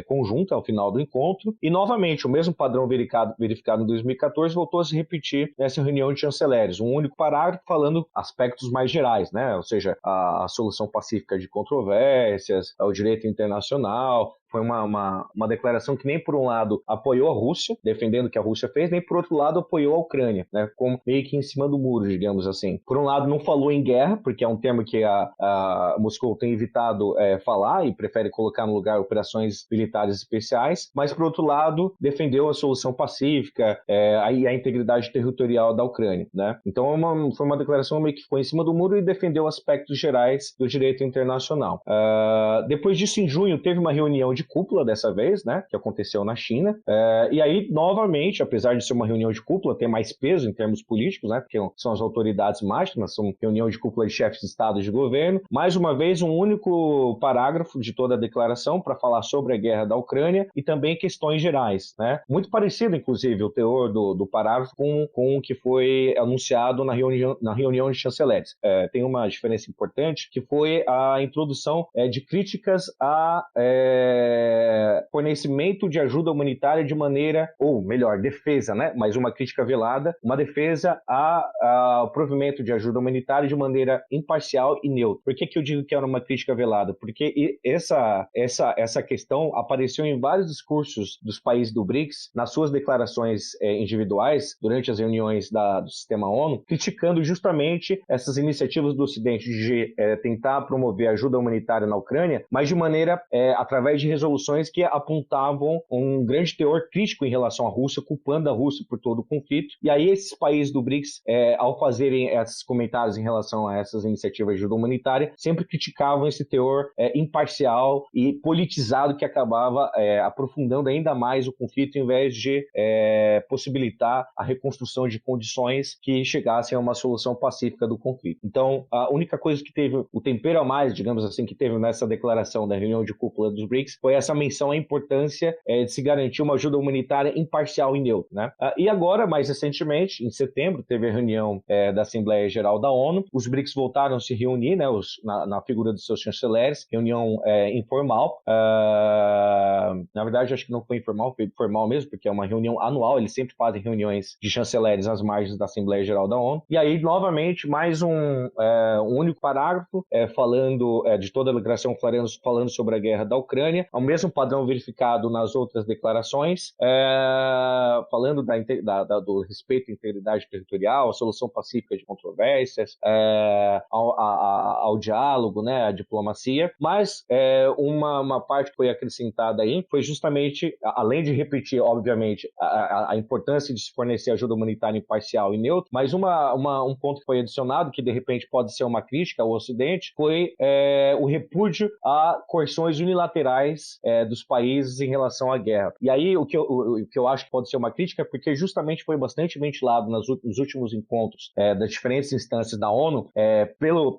conjunta ao final do encontro, e novamente o mesmo padrão verificado em 2014 voltou a se repetir nessa reunião de chanceleres, um único parágrafo falando aspectos mais gerais, né, ou seja, a solução pacífica de controvérsias, o direito internacional. Foi uma declaração que nem por um lado apoiou a Rússia, defendendo o que a Rússia fez, nem por outro lado apoiou a Ucrânia, né, como meio que em cima do muro, digamos assim. Por um lado não falou em guerra, porque é um termo que a Moscou tem evitado falar e prefere colocar no lugar operações militares especiais, mas por outro lado defendeu a solução pacífica e a integridade territorial da Ucrânia, né. Então foi uma declaração meio que ficou em cima do muro e defendeu aspectos gerais do direito internacional. Depois disso, em junho, teve uma reunião de cúpula dessa vez, né, que aconteceu na China, e aí, novamente, apesar de ser uma reunião de cúpula, ter mais peso em termos políticos, né, porque são as autoridades máximas, são reunião de cúpula de chefes de Estado e de governo, mais uma vez, um único parágrafo de toda a declaração para falar sobre a guerra da Ucrânia e também questões gerais, né, muito parecido, inclusive, o teor do parágrafo com o que foi anunciado na reunião de chanceleres. Tem uma diferença importante, que foi a introdução de críticas a fornecimento de ajuda humanitária de maneira, ou melhor, defesa, né? Mas uma crítica velada, uma defesa ao provimento de ajuda humanitária de maneira imparcial e neutra. Por que eu digo que era uma crítica velada? Porque essa questão apareceu em vários discursos dos países do BRICS, nas suas declarações individuais, durante as reuniões do Sistema ONU, criticando justamente essas iniciativas do Ocidente de tentar promover ajuda humanitária na Ucrânia, mas de maneira, através de resoluções que apontavam um grande teor crítico em relação à Rússia, culpando a Rússia por todo o conflito. E aí esses países do BRICS, ao fazerem esses comentários em relação a essas iniciativas de ajuda humanitária, sempre criticavam esse teor imparcial e politizado que acabava aprofundando ainda mais o conflito, em vez de possibilitar a reconstrução de condições que chegassem a uma solução pacífica do conflito. Então, a única coisa que teve o tempero a mais, digamos assim, que teve nessa declaração da reunião de cúpula dos BRICS, foi essa menção à importância de se garantir uma ajuda humanitária imparcial e neutra, né? E agora, mais recentemente, em setembro, teve a reunião da Assembleia Geral da ONU, os BRICS voltaram a se reunir, né, na figura dos seus chanceleres, reunião informal. Na verdade, acho que não foi informal, foi formal mesmo, porque é uma reunião anual, eles sempre fazem reuniões de chanceleres às margens da Assembleia Geral da ONU. E aí, novamente, mais um único parágrafo falando de toda a declaração falando sobre a guerra da Ucrânia, ao mesmo padrão verificado nas outras declarações, falando do respeito à integridade territorial, à solução pacífica de controvérsias, ao diálogo, né, à diplomacia, mas uma parte que foi acrescentada aí foi justamente, além de repetir, obviamente, a importância de se fornecer ajuda humanitária imparcial e neutra, mas um ponto que foi adicionado, que de repente pode ser uma crítica ao Ocidente, foi o repúdio a coerções unilaterais dos países em relação à guerra. E aí o que eu acho que pode ser uma crítica, porque justamente foi bastante ventilado nos últimos encontros das diferentes instâncias da ONU,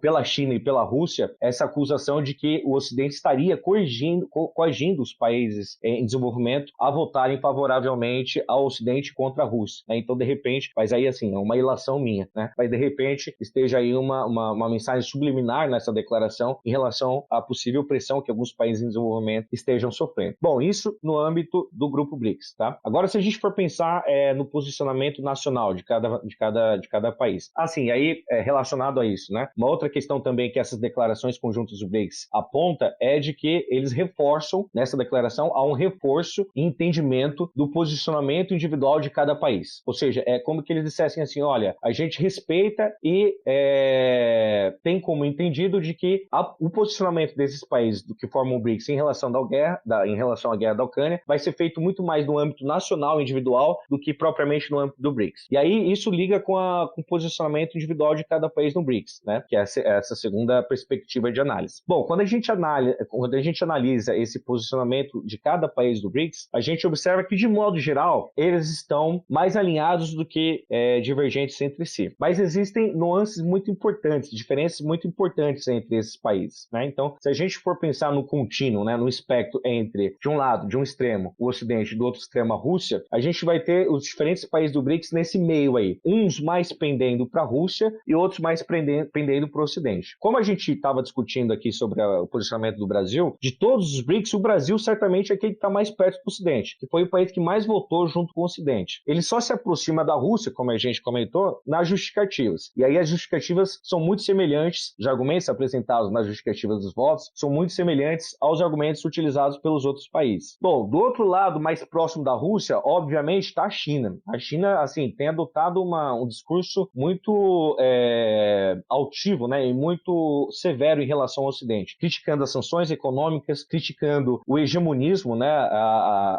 pela China e pela Rússia, essa acusação de que o Ocidente estaria coagindo os países em desenvolvimento a votarem favoravelmente ao Ocidente contra a Rússia, né? Então, de repente, mas aí assim, é uma ilação minha, né? Mas de repente esteja aí uma mensagem subliminar nessa declaração em relação à possível pressão que alguns países em desenvolvimento estejam sofrendo. Bom, isso no âmbito do grupo BRICS, tá? Agora, se a gente for pensar no posicionamento nacional de cada país, assim, aí relacionado a isso, né? Uma outra questão também que essas declarações conjuntas do BRICS aponta é de que eles reforçam, nessa declaração, há um reforço e entendimento do posicionamento individual de cada país. Ou seja, é como que eles dissessem assim, olha, a gente respeita e tem como entendido de que o posicionamento desses países do que formam o BRICS em relação à guerra da Ucrânia vai ser feito muito mais no âmbito nacional, individual, do que propriamente no âmbito do BRICS. E aí isso liga com o posicionamento individual de cada país no BRICS, né? Que é essa segunda perspectiva de análise. Bom, quando a gente analisa esse posicionamento de cada país do BRICS, a gente observa que, de modo geral, eles estão mais alinhados do que divergentes entre si. Mas existem nuances muito importantes, diferenças muito importantes entre esses países, né? Então, se a gente for pensar no contínuo, né, no espectro entre, de um lado, de um extremo, o Ocidente, do outro extremo, a Rússia, a gente vai ter os diferentes países do BRICS nesse meio aí. Uns mais pendendo para a Rússia e outros mais pendendo para o Ocidente. Como a gente estava discutindo aqui sobre o posicionamento do Brasil, de todos os BRICS, o Brasil certamente é aquele que está mais perto do Ocidente, que foi o país que mais votou junto com o Ocidente. Ele só se aproxima da Rússia, como a gente comentou, nas justificativas. E aí as justificativas são muito semelhantes, os argumentos apresentados nas justificativas dos votos são muito semelhantes aos argumentos utilizados pelos outros países. Bom, do outro lado, mais próximo da Rússia, obviamente está a China. A China, assim, tem adotado um discurso muito altivo, né, e muito severo em relação ao Ocidente, criticando as sanções econômicas, criticando o hegemonismo, né,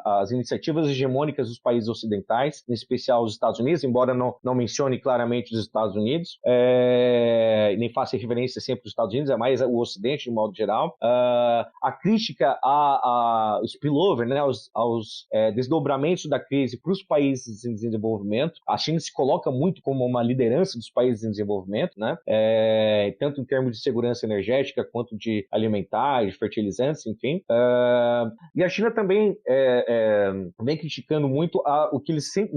as iniciativas hegemônicas dos países ocidentais, em especial os Estados Unidos, embora não mencione claramente os Estados Unidos, nem faça referência sempre aos Estados Unidos, é mais o Ocidente, de modo geral. A crítica ao spillover, né, aos desdobramentos da crise para os países em desenvolvimento. A China se coloca muito como uma liderança dos países em desenvolvimento, né, tanto em termos de segurança energética quanto de alimentar, de fertilizantes, enfim. E a China também vem criticando muito o que eles sempre,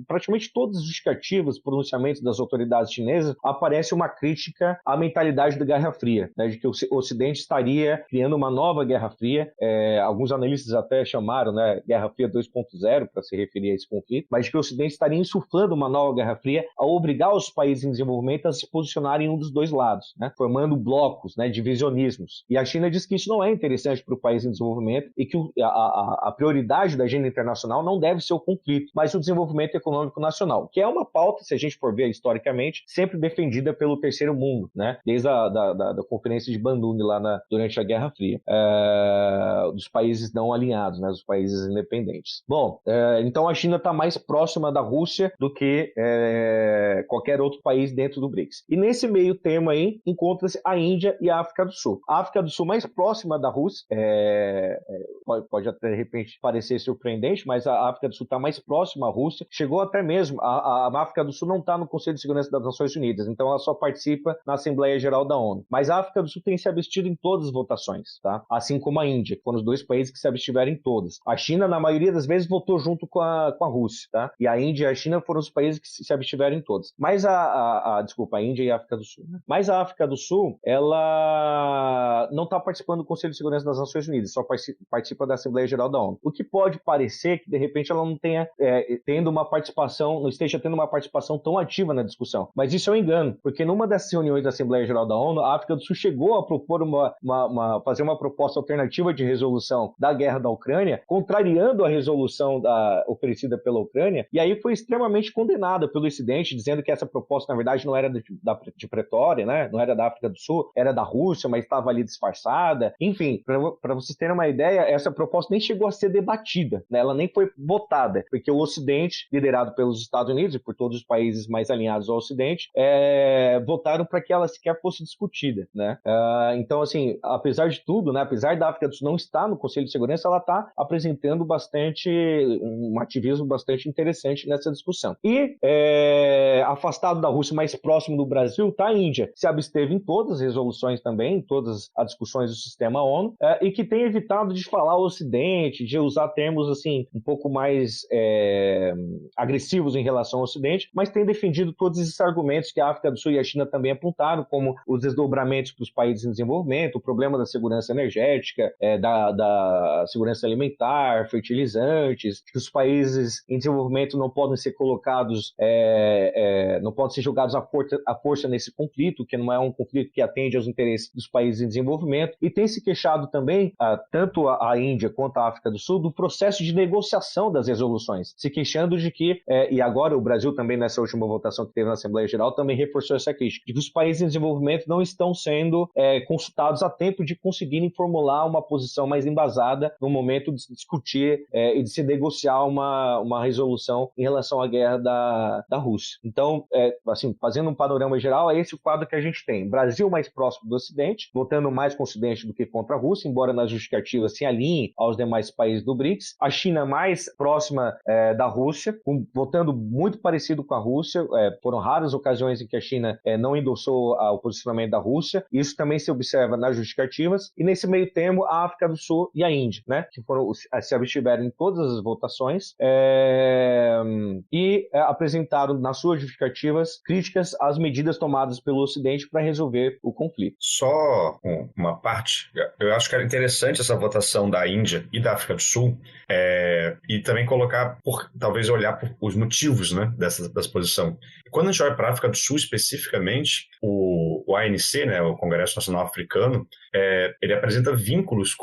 praticamente todas as justificativas, pronunciamentos das autoridades chinesas, aparece uma crítica à mentalidade da Guerra Fria, né, de que o Ocidente estaria criando uma nova Guerra Fria, Fria, alguns analistas até chamaram, né, Guerra Fria 2.0 para se referir a esse conflito, mas que o Ocidente estaria insuflando uma nova Guerra Fria ao obrigar os países em desenvolvimento a se posicionarem em um dos dois lados, né, formando blocos, né, divisionismos. E a China diz que isso não é interessante para o país em desenvolvimento e que a prioridade da agenda internacional não deve ser o conflito, mas o desenvolvimento econômico nacional, que é uma pauta, se a gente for ver historicamente, sempre defendida pelo terceiro mundo, né, desde da conferência de Bandung lá durante a Guerra Fria, dos países não alinhados, né, dos países independentes. Bom, então a China está mais próxima da Rússia do que qualquer outro país dentro do BRICS. E nesse meio termo aí, encontra-se a Índia e a África do Sul. A África do Sul mais próxima da Rússia, pode até de repente parecer surpreendente, mas a África do Sul está mais próxima à Rússia, chegou até mesmo, a África do Sul não está no Conselho de Segurança das Nações Unidas, então ela só participa na Assembleia Geral da ONU. Mas a África do Sul tem se abstido em todas as votações, tá? Assim como a Índia, que foram os dois países que se abstiveram em todas. A China, na maioria das vezes, votou junto com a Rússia, tá? E a Índia e a China foram os países que se abstiveram em todas. Mas desculpa, a Índia e a África do Sul, né? Mas a África do Sul, ela não está participando do Conselho de Segurança das Nações Unidas, só participa da Assembleia Geral da ONU. O que pode parecer que, de repente, ela não tenha não esteja tendo uma participação tão ativa na discussão. Mas isso é um engano, porque numa dessas reuniões da Assembleia Geral da ONU, a África do Sul chegou a propor fazer uma proposta alternativa de resolução da guerra da Ucrânia, contrariando a resolução oferecida pela Ucrânia, e aí foi extremamente condenada pelo Ocidente, dizendo que essa proposta, na verdade, não era de Pretória, né? Não era da África do Sul, era da Rússia, mas estava ali disfarçada. Enfim, para vocês terem uma ideia, essa proposta nem chegou a ser debatida, né? Ela nem foi votada, porque o Ocidente, liderado pelos Estados Unidos e por todos os países mais alinhados ao Ocidente, votaram para que ela sequer fosse discutida, né? Então, assim, apesar de tudo, né, apesar da África do Sul não estar no Conselho de Segurança, ela está apresentando um ativismo bastante interessante nessa discussão. E afastado da Rússia, mais próximo do Brasil, está a Índia, que se absteve em todas as resoluções também, em todas as discussões do sistema ONU, e que tem evitado de falar o Ocidente, de usar termos assim um pouco mais agressivos em relação ao Ocidente, mas tem defendido todos esses argumentos que a África do Sul e a China também apontaram, como os desdobramentos para os países em desenvolvimento, o problema da segurança energética, da segurança alimentar, fertilizantes, que os países em desenvolvimento não podem ser colocados, não podem ser jogados à força nesse conflito, que não é um conflito que atende aos interesses dos países em desenvolvimento, e tem se queixado também, tanto a Índia quanto a África do Sul, do processo de negociação das resoluções, se queixando de que, e agora o Brasil também nessa última votação que teve na Assembleia Geral também reforçou essa crítica, de que os países em desenvolvimento não estão sendo consultados a tempo de conseguirem formular uma posição mais embasada no momento de se discutir e de se negociar uma resolução em relação à guerra da Rússia. Então, assim, fazendo um panorama geral, é esse o quadro que a gente tem. Brasil mais próximo do Ocidente, votando mais com o Ocidente do que contra a Rússia, embora nas justificativas se alinhe aos demais países do BRICS. A China mais próxima da Rússia, votando muito parecido com a Rússia. Foram raras ocasiões em que a China não endossou o posicionamento da Rússia. Isso também se observa nas justificativas. E nesse meio termo, a África do Sul e a Índia, né, que se abstiveram em todas as votações e apresentaram nas suas justificativas críticas às medidas tomadas pelo Ocidente para resolver o conflito. Só uma parte, eu acho que era interessante essa votação da Índia e da África do Sul, e também talvez olhar por os motivos, né, dessa posição. Quando a gente olha para a África do Sul especificamente, o ANC, né, o Congresso Nacional Africano, ele apresenta vínculos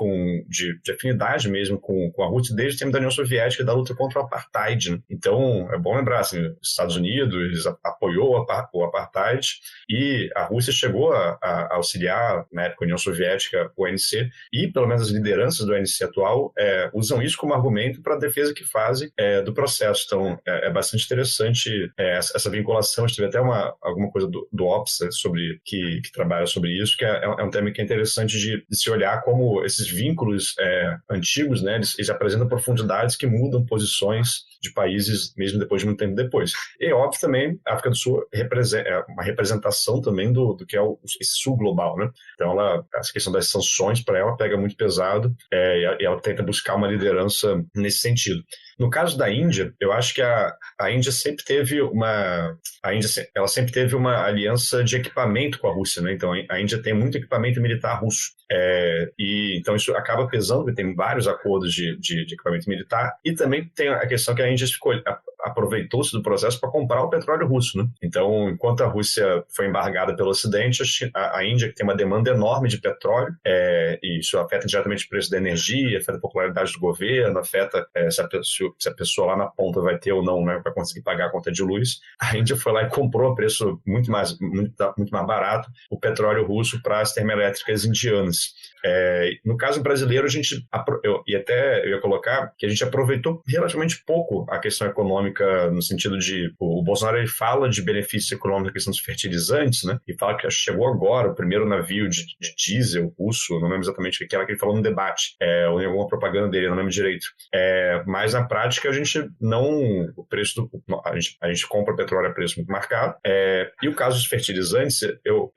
de afinidade mesmo com a Rússia desde o tempo da União Soviética e da luta contra o Apartheid, né? Então, é bom lembrar, assim, os Estados Unidos apoiou o Apartheid e a Rússia chegou a auxiliar, na época, a União Soviética, o ANC, e pelo menos as lideranças do ANC atual usam isso como argumento para a defesa que fazem do processo. Então, é bastante interessante essa vinculação. A gente teve até alguma coisa do OPSA que trabalha sobre isso, que é um tema que é interessante de se olhar como esses vínculos antigos, né, eles apresentam profundidades que mudam posições de países mesmo depois de muito tempo depois. E, óbvio, também a África do Sul é uma representação também do que é esse sul global, né? Então, essa questão das sanções, para ela, pega muito pesado e ela tenta buscar uma liderança nesse sentido. No caso da Índia, eu acho que a Índia sempre teve uma aliança de equipamento com a Rússia, né? Então, a Índia tem muito equipamento militar russo. E então isso acaba pesando, porque tem vários acordos de equipamento militar, e também tem a questão que a Índia aproveitou-se do processo para comprar o petróleo russo, né? Então, enquanto a Rússia foi embargada pelo Ocidente, a Índia, que tem uma demanda enorme de petróleo, e isso afeta diretamente o preço da energia, afeta a popularidade do governo, afeta se a pessoa lá na ponta vai ter ou não, né, para conseguir pagar a conta de luz. A Índia foi lá e comprou a preço muito mais barato o petróleo russo para as termoelétricas indianas. No caso brasileiro, eu ia colocar que a gente aproveitou relativamente pouco a questão econômica, no sentido de o Bolsonaro ele fala de benefícios econômicos na questão dos fertilizantes, né? E fala que chegou agora o primeiro navio de diesel russo, não lembro exatamente o que era que ele falou no debate, ou em alguma propaganda dele, não lembro direito. Mas na prática a gente a gente compra petróleo a preço muito marcado. E o caso dos fertilizantes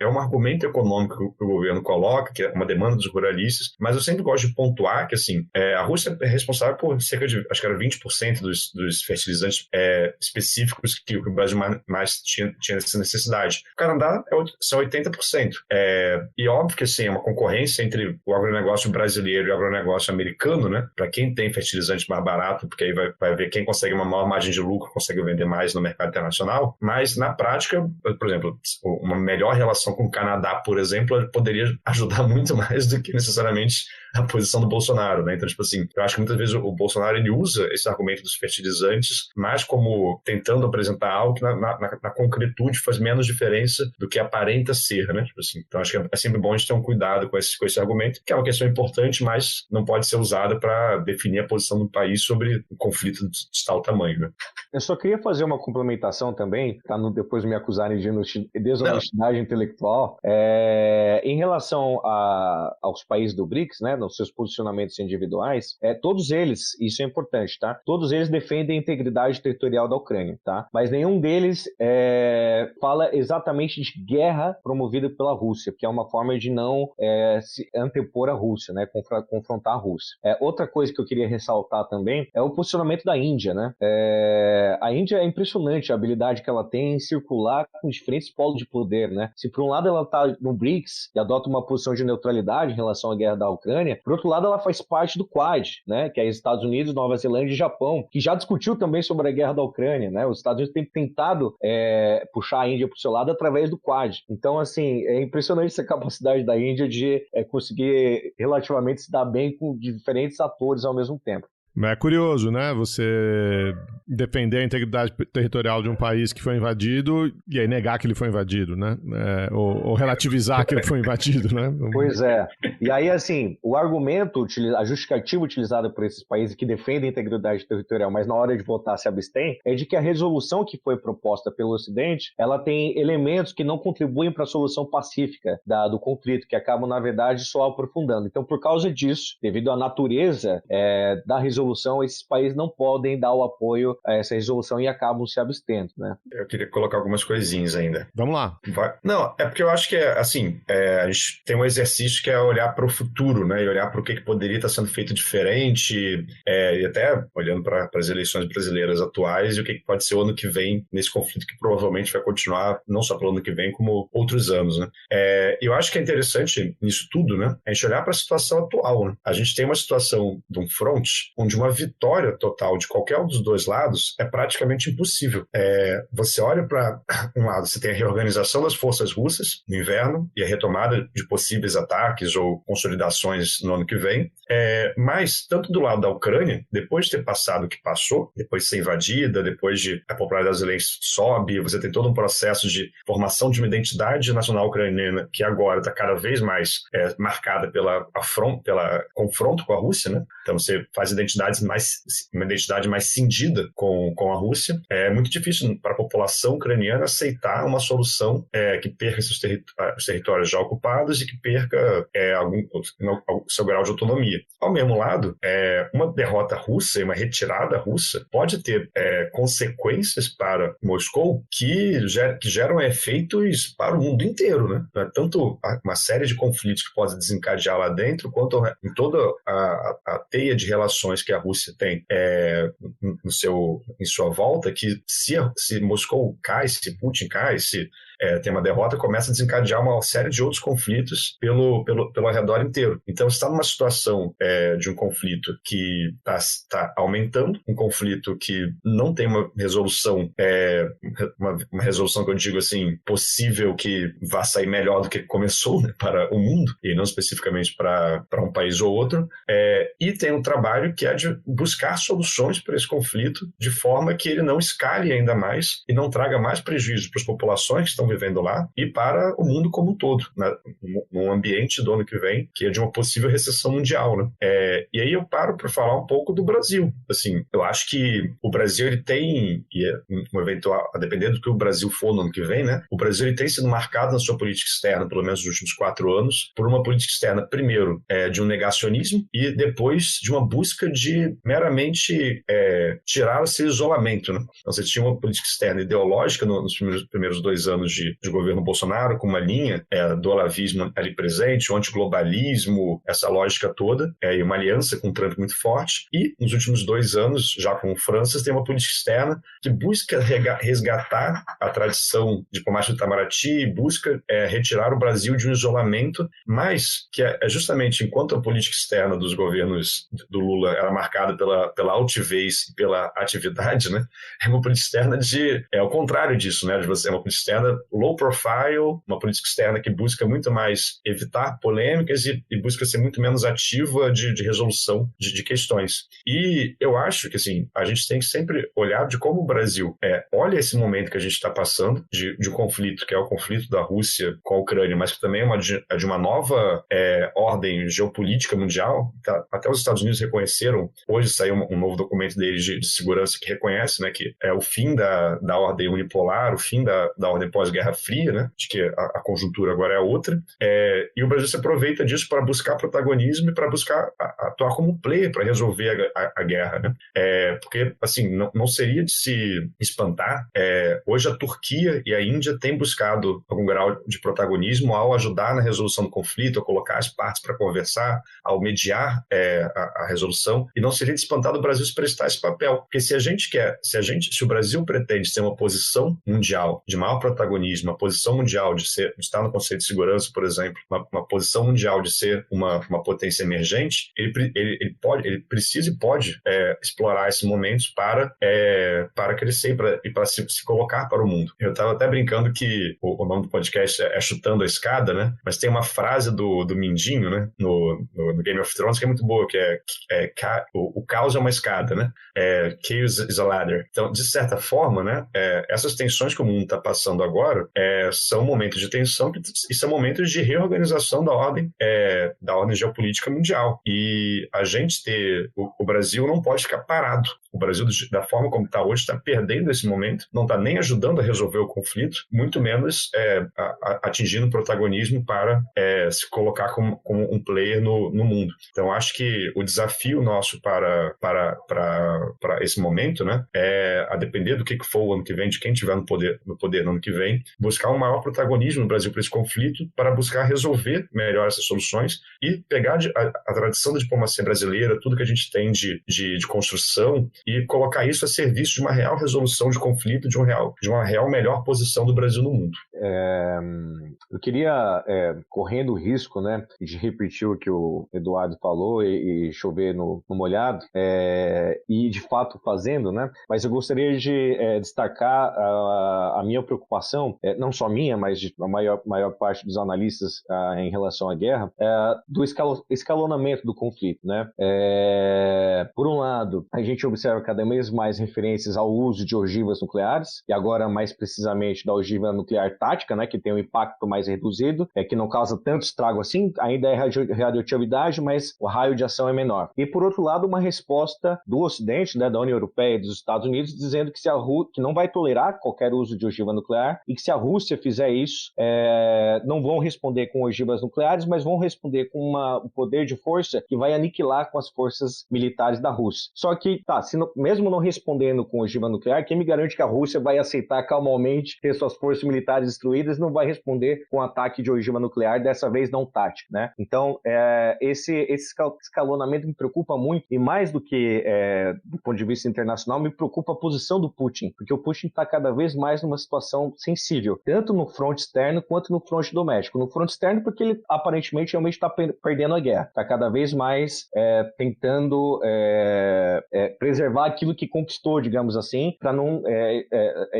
é um argumento econômico que o governo coloca, que é uma demanda dos ruralistas, mas eu sempre gosto de pontuar que assim, a Rússia é responsável por cerca de, acho que era 20% dos fertilizantes específicos que o Brasil mais tinha essa necessidade. O Canadá são 80%. E óbvio que assim, é uma concorrência entre o agronegócio brasileiro e o agronegócio americano, né? Para quem tem fertilizante mais barato, porque aí vai ver quem consegue uma maior margem de lucro, consegue vender mais no mercado internacional, mas na prática, por exemplo, uma melhor relação com o Canadá, por exemplo, poderia ajudar muito mais do que necessariamente a posição do Bolsonaro, né? Então, tipo assim, eu acho que muitas vezes o Bolsonaro ele usa esse argumento dos fertilizantes mais como tentando apresentar algo que na concretude faz menos diferença do que aparenta ser, né? Tipo assim, então acho que é sempre bom a gente ter um cuidado com esse argumento, que é uma questão importante, mas não pode ser usada para definir a posição do país sobre um conflito de tal tamanho, né? Eu só queria fazer uma complementação também, para depois me acusarem de desonestidade intelectual, em relação aos países do BRICS, né, nos seus posicionamentos individuais, todos eles, isso é importante, tá? Todos eles defendem a integridade territorial da Ucrânia, tá? Mas nenhum deles fala exatamente de guerra promovida pela Rússia, que é uma forma de não se antepor à Rússia, né, confrontar a Rússia. Outra coisa que eu queria ressaltar também é o posicionamento da Índia, né? A Índia é impressionante a habilidade que ela tem em circular com diferentes polos de poder, né? Se por um lado ela está no BRICS e adota uma posição de neutralidade em relação à guerra da Ucrânia, por outro lado ela faz parte do Quad, né? Que é Estados Unidos, Nova Zelândia e Japão, que já discutiu também sobre a guerra da Ucrânia, né? Os Estados Unidos têm tentado puxar a Índia para o seu lado através do Quad. Então, assim, é impressionante essa capacidade da Índia de conseguir relativamente se dar bem com diferentes atores ao mesmo tempo. É curioso, né? Você defender a integridade territorial de um país que foi invadido e aí negar que ele foi invadido, né? Ou relativizar que ele foi invadido, né? Pois é. E aí, assim, o argumento, a justificativa utilizada por esses países que defendem a integridade territorial, mas na hora de votar se abstém, é de que a resolução que foi proposta pelo Ocidente, ela tem elementos que não contribuem para a solução pacífica do conflito, que acabam, na verdade, só aprofundando. Então, por causa disso, devido à natureza da resolução, esses países não podem dar o apoio a essa resolução e acabam se abstendo, né? Eu queria colocar algumas coisinhas ainda. Vamos lá. Não, é porque eu acho que a gente tem um exercício que é olhar para o futuro, né? E olhar para o que poderia estar sendo feito diferente, e até olhando para as eleições brasileiras atuais e o que pode ser o ano que vem nesse conflito que provavelmente vai continuar não só pelo ano que vem, como outros anos, né? Eu acho que é interessante nisso tudo, né? A gente olhar para a situação atual, né? A gente tem uma situação de um front onde uma vitória total de qualquer um dos dois lados é praticamente impossível. Você olha para um lado, você tem a reorganização das forças russas no inverno e a retomada de possíveis ataques ou consolidações no ano que vem, mas tanto do lado da Ucrânia, depois de ter passado o que passou, depois de ser invadida, depois de a popularidade das eleições sobe, você tem todo um processo de formação de uma identidade nacional ucraniana que agora está cada vez mais marcada pela confronto com a Rússia, né? Então você faz uma identidade mais cindida com a Rússia. É muito difícil para a população ucraniana aceitar uma solução que perca seus territórios já ocupados e que perca seu grau de autonomia. Ao mesmo lado, uma derrota russa e uma retirada russa pode ter consequências para Moscou que geram efeitos para o mundo inteiro, né? Tanto uma série de conflitos que pode desencadear lá dentro, quanto em toda a teia de relações que a Rússia tem em sua volta, que se Moscou cai, se Putin cai, se tem uma derrota, começa a desencadear uma série de outros conflitos pelo redor inteiro. Então, está numa situação de um conflito que está aumentando, um conflito que não tem uma resolução, uma resolução que eu digo assim, possível que vá sair melhor do que começou, né, para o mundo, e não especificamente para um país ou outro, e tem um trabalho que é de buscar soluções para esse conflito de forma que ele não escale ainda mais e não traga mais prejuízo para as populações que estão vivendo lá e para o mundo como um todo, né? Num ambiente do ano que vem, que é de uma possível recessão mundial, né? E aí eu paro para falar um pouco do Brasil. Assim, eu acho que o Brasil ele tem, um eventual, a depender do que o Brasil for no ano que vem, né? O Brasil ele tem sido marcado na sua política externa, pelo menos nos últimos 4 anos, por uma política externa, primeiro, de um negacionismo e depois de uma busca de meramente tirar esse isolamento, né? Então, você tinha uma política externa ideológica nos primeiros 2 anos de governo Bolsonaro, com uma linha do olavismo ali presente, o antiglobalismo, essa lógica toda, e uma aliança com o Trump muito forte. E nos últimos 2 anos, já com o França, tem uma política externa que busca resgatar a tradição diplomática do Itamaraty, busca retirar o Brasil de um isolamento, mas que é justamente enquanto a política externa dos governos do Lula era marcada pela altivez e pela atividade, né? É uma política externa ao contrário disso, né? É uma política externa low profile, uma política externa que busca muito mais evitar polêmicas e busca ser muito menos ativa de resolução de questões. E eu acho que assim, a gente tem que sempre olhar de como o Brasil olha esse momento que a gente está passando, de um conflito, que é o conflito da Rússia com a Ucrânia, mas que também é de uma nova ordem geopolítica mundial. Até os Estados Unidos reconheceram, hoje saiu um novo documento deles de segurança que reconhece, né, que é o fim da ordem unipolar, o fim da ordem pós-Guerra Fria, né, de que a conjuntura agora é outra, e o Brasil se aproveita disso para buscar protagonismo e para buscar atuar como player para resolver a guerra, né? Porque, assim, não seria de se espantar, hoje a Turquia e a Índia têm buscado algum grau de protagonismo ao ajudar na resolução do conflito, a colocar as partes para conversar, ao mediar a resolução, e não seria de espantar o Brasil se prestar esse papel, porque se o Brasil pretende ser uma posição mundial de maior protagonismo, uma posição mundial de estar no Conselho de Segurança, por exemplo, uma posição mundial de ser uma potência emergente, ele precisa e pode explorar esses momentos para crescer e para se colocar para o mundo. Eu estava até brincando que o nome do podcast é Chutando a Escada, né? Mas tem uma frase do Mindinho, né? No Game of Thrones que é muito boa, que o caos é uma escada, né? Chaos is a ladder. Então, de certa forma, né? Essas tensões que o mundo está passando agora são momentos de tensão e são momentos de reorganização da ordem geopolítica mundial. E o Brasil não pode ficar parado. O Brasil, da forma como está hoje, está perdendo esse momento, não está nem ajudando a resolver o conflito, muito menos atingindo protagonismo para se colocar como um player no mundo. Então, acho que o desafio nosso para esse momento, né, a depender do que for o ano que vem, de quem estiver no poder no ano que vem, buscar um maior protagonismo no Brasil para esse conflito, para buscar resolver melhor essas soluções e pegar a tradição da diplomacia brasileira, tudo que a gente tem de construção, e colocar isso a serviço de uma real resolução de conflito, de uma real melhor posição do Brasil no mundo. Eu queria, correndo o risco, né, de repetir o que o Eduardo falou e chover no molhado, e de fato fazendo, né, mas eu gostaria de destacar a minha preocupação, não só minha, mas de a maior parte dos analistas em relação à guerra, do escalonamento do conflito, né. Por um lado, a gente observa cada vez mais referências ao uso de ogivas nucleares, e agora mais precisamente da ogiva nuclear tática, né, que tem um impacto mais reduzido, que não causa tanto estrago assim, ainda é radioatividade, mas o raio de ação é menor. E por outro lado, uma resposta do Ocidente, né, da União Europeia e dos Estados Unidos, dizendo que não vai tolerar qualquer uso de ogiva nuclear e que se a Rússia fizer isso, não vão responder com ogivas nucleares, mas vão responder com um poder de força que vai aniquilar com as forças militares da Rússia. Só que, mesmo não respondendo com ogiva nuclear, quem me garante que a Rússia vai aceitar calmamente ter suas forças militares destruídas, não vai responder com ataque de ogiva nuclear, dessa vez não tático, né? Então, esse escalonamento me preocupa muito, e mais do que do ponto de vista internacional, me preocupa a posição do Putin, porque o Putin está cada vez mais numa situação sensível, tanto no fronte externo quanto no fronte doméstico. No fronte externo, porque ele aparentemente realmente está perdendo a guerra, está cada vez mais tentando preservar aquilo que conquistou, digamos assim, para não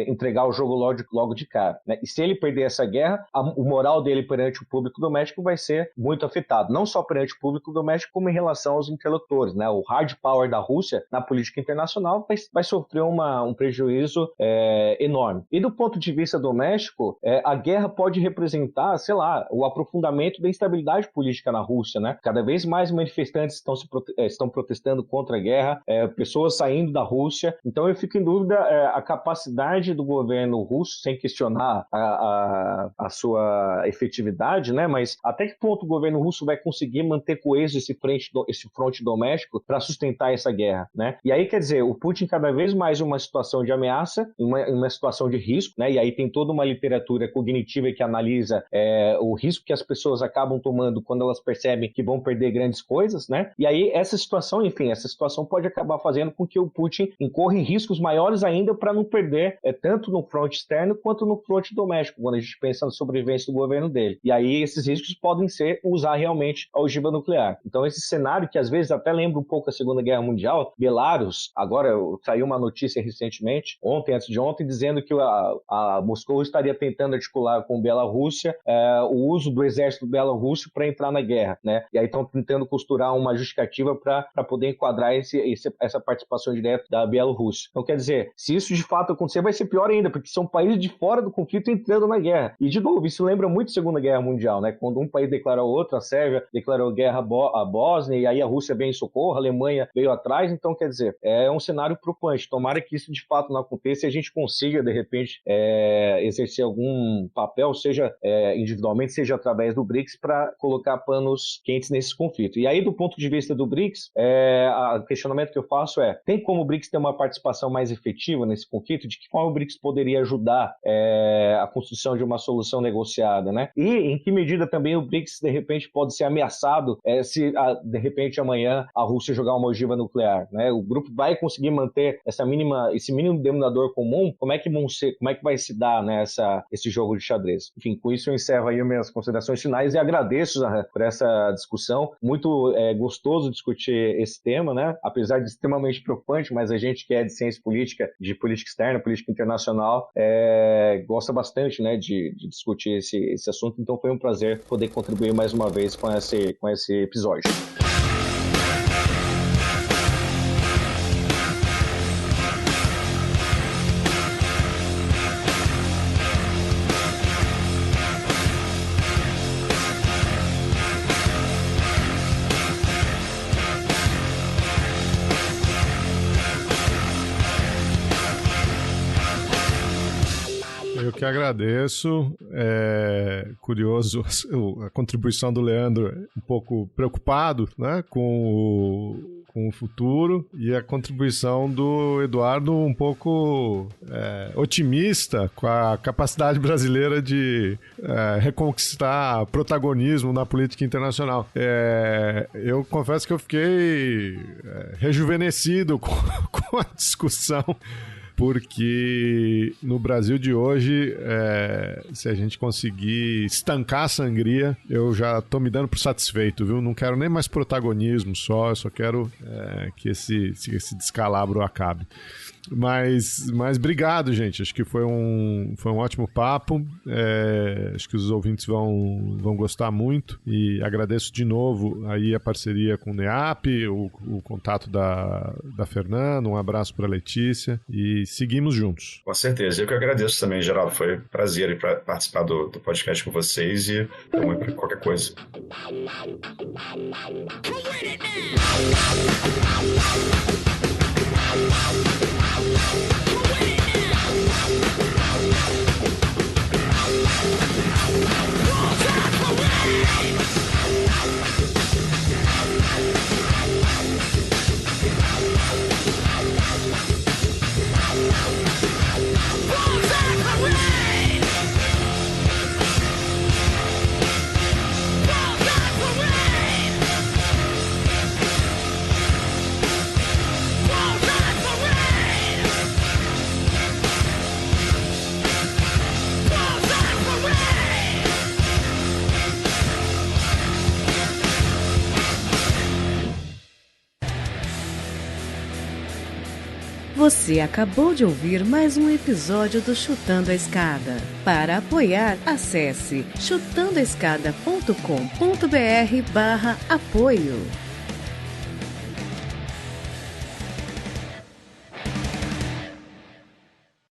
entregar o jogo logo de cara, né? E se ele perder essa guerra, o moral dele perante o público doméstico vai ser muito afetado, não só perante o público doméstico, como em relação aos interlocutores, né? O hard power da Rússia na política internacional vai sofrer um prejuízo enorme. E do ponto de vista doméstico, a guerra pode representar, sei lá, o aprofundamento da instabilidade política na Rússia, né? Cada vez mais manifestantes estão protestando contra a guerra, pessoas saindo da Rússia. Então eu fico em dúvida a capacidade do governo russo, sem questionar a sua efetividade, né? Mas até que ponto o governo russo vai conseguir manter coeso esse fronte doméstico para sustentar essa guerra, né? E aí, quer dizer, o Putin cada vez mais em uma situação de ameaça, uma situação de risco, né? E aí tem toda uma literatura cognitiva que analisa o risco que as pessoas acabam tomando quando elas percebem que vão perder grandes coisas, né? E aí essa situação pode acabar fazendo com que o Putin incorra em riscos maiores ainda para não perder tanto no fronte externo quanto no fronte doméstico, quando a gente pensa na sobrevivência do governo dele. E aí esses riscos podem ser usar realmente a ogiva nuclear. Então esse cenário que às vezes até lembra um pouco a Segunda Guerra Mundial, Belarus, agora saiu uma notícia recentemente, antes de ontem, dizendo que a Moscou estaria tentando articular com a Bielorrússia o uso do exército bielorrusso para entrar na guerra, né? E aí estão tentando costurar uma justificativa para poder enquadrar essa participação direta da Bielorrússia. Então, quer dizer, se isso de fato acontecer, vai ser pior ainda, porque são países de fora do conflito entrando na guerra. E, de novo, isso lembra muito a Segunda Guerra Mundial, né? Quando um país declara outro, a Sérvia declarou guerra à Bósnia, e aí a Rússia veio em socorro, a Alemanha veio atrás. Então, quer dizer, é um cenário preocupante. Tomara que isso de fato não aconteça e a gente consiga, de repente, exercer algum papel, seja individualmente, seja através do BRICS, para colocar panos quentes nesse conflito. E aí, do ponto de vista do BRICS, o questionamento que eu faço tem como o BRICS ter uma participação mais efetiva nesse conflito? De que forma o BRICS poderia ajudar a construção de uma solução negociada, né? E em que medida também o BRICS, de repente, pode ser ameaçado se, de repente, amanhã a Rússia jogar uma ogiva nuclear, né? O grupo vai conseguir manter esse mínimo denominador comum? Como é que vai se dar, né, esse jogo de xadrez? Enfim, com isso eu encerro aí as minhas considerações finais e agradeço por essa discussão. Muito gostoso discutir esse tema, né? Apesar de extremamente preocupante, mas a gente que é de ciência política, de política externa, política internacional, gosta bastante, né, de discutir esse assunto. Então foi um prazer poder contribuir mais uma vez com esse episódio. Eu que agradeço. Curioso a contribuição do Leandro, um pouco preocupado, né, com o futuro, e a contribuição do Eduardo um pouco otimista com a capacidade brasileira de reconquistar protagonismo na política internacional. Eu confesso que eu fiquei rejuvenescido com a discussão, porque no Brasil de hoje, se a gente conseguir estancar a sangria, eu já tô me dando por satisfeito, viu? Não quero nem mais protagonismo eu só quero que esse descalabro acabe. Mas obrigado, gente. Acho que foi um ótimo papo. Acho que os ouvintes vão gostar muito. E agradeço de novo aí a parceria com o NEAP, o contato da Fernanda. Um abraço para a Letícia. E seguimos juntos. Com certeza. Eu que agradeço também, Geraldo. Foi um prazer participar do podcast com vocês e estamos aí para qualquer coisa. Você acabou de ouvir mais um episódio do Chutando a Escada. Para apoiar, acesse chutandoaescada.com.br/apoio.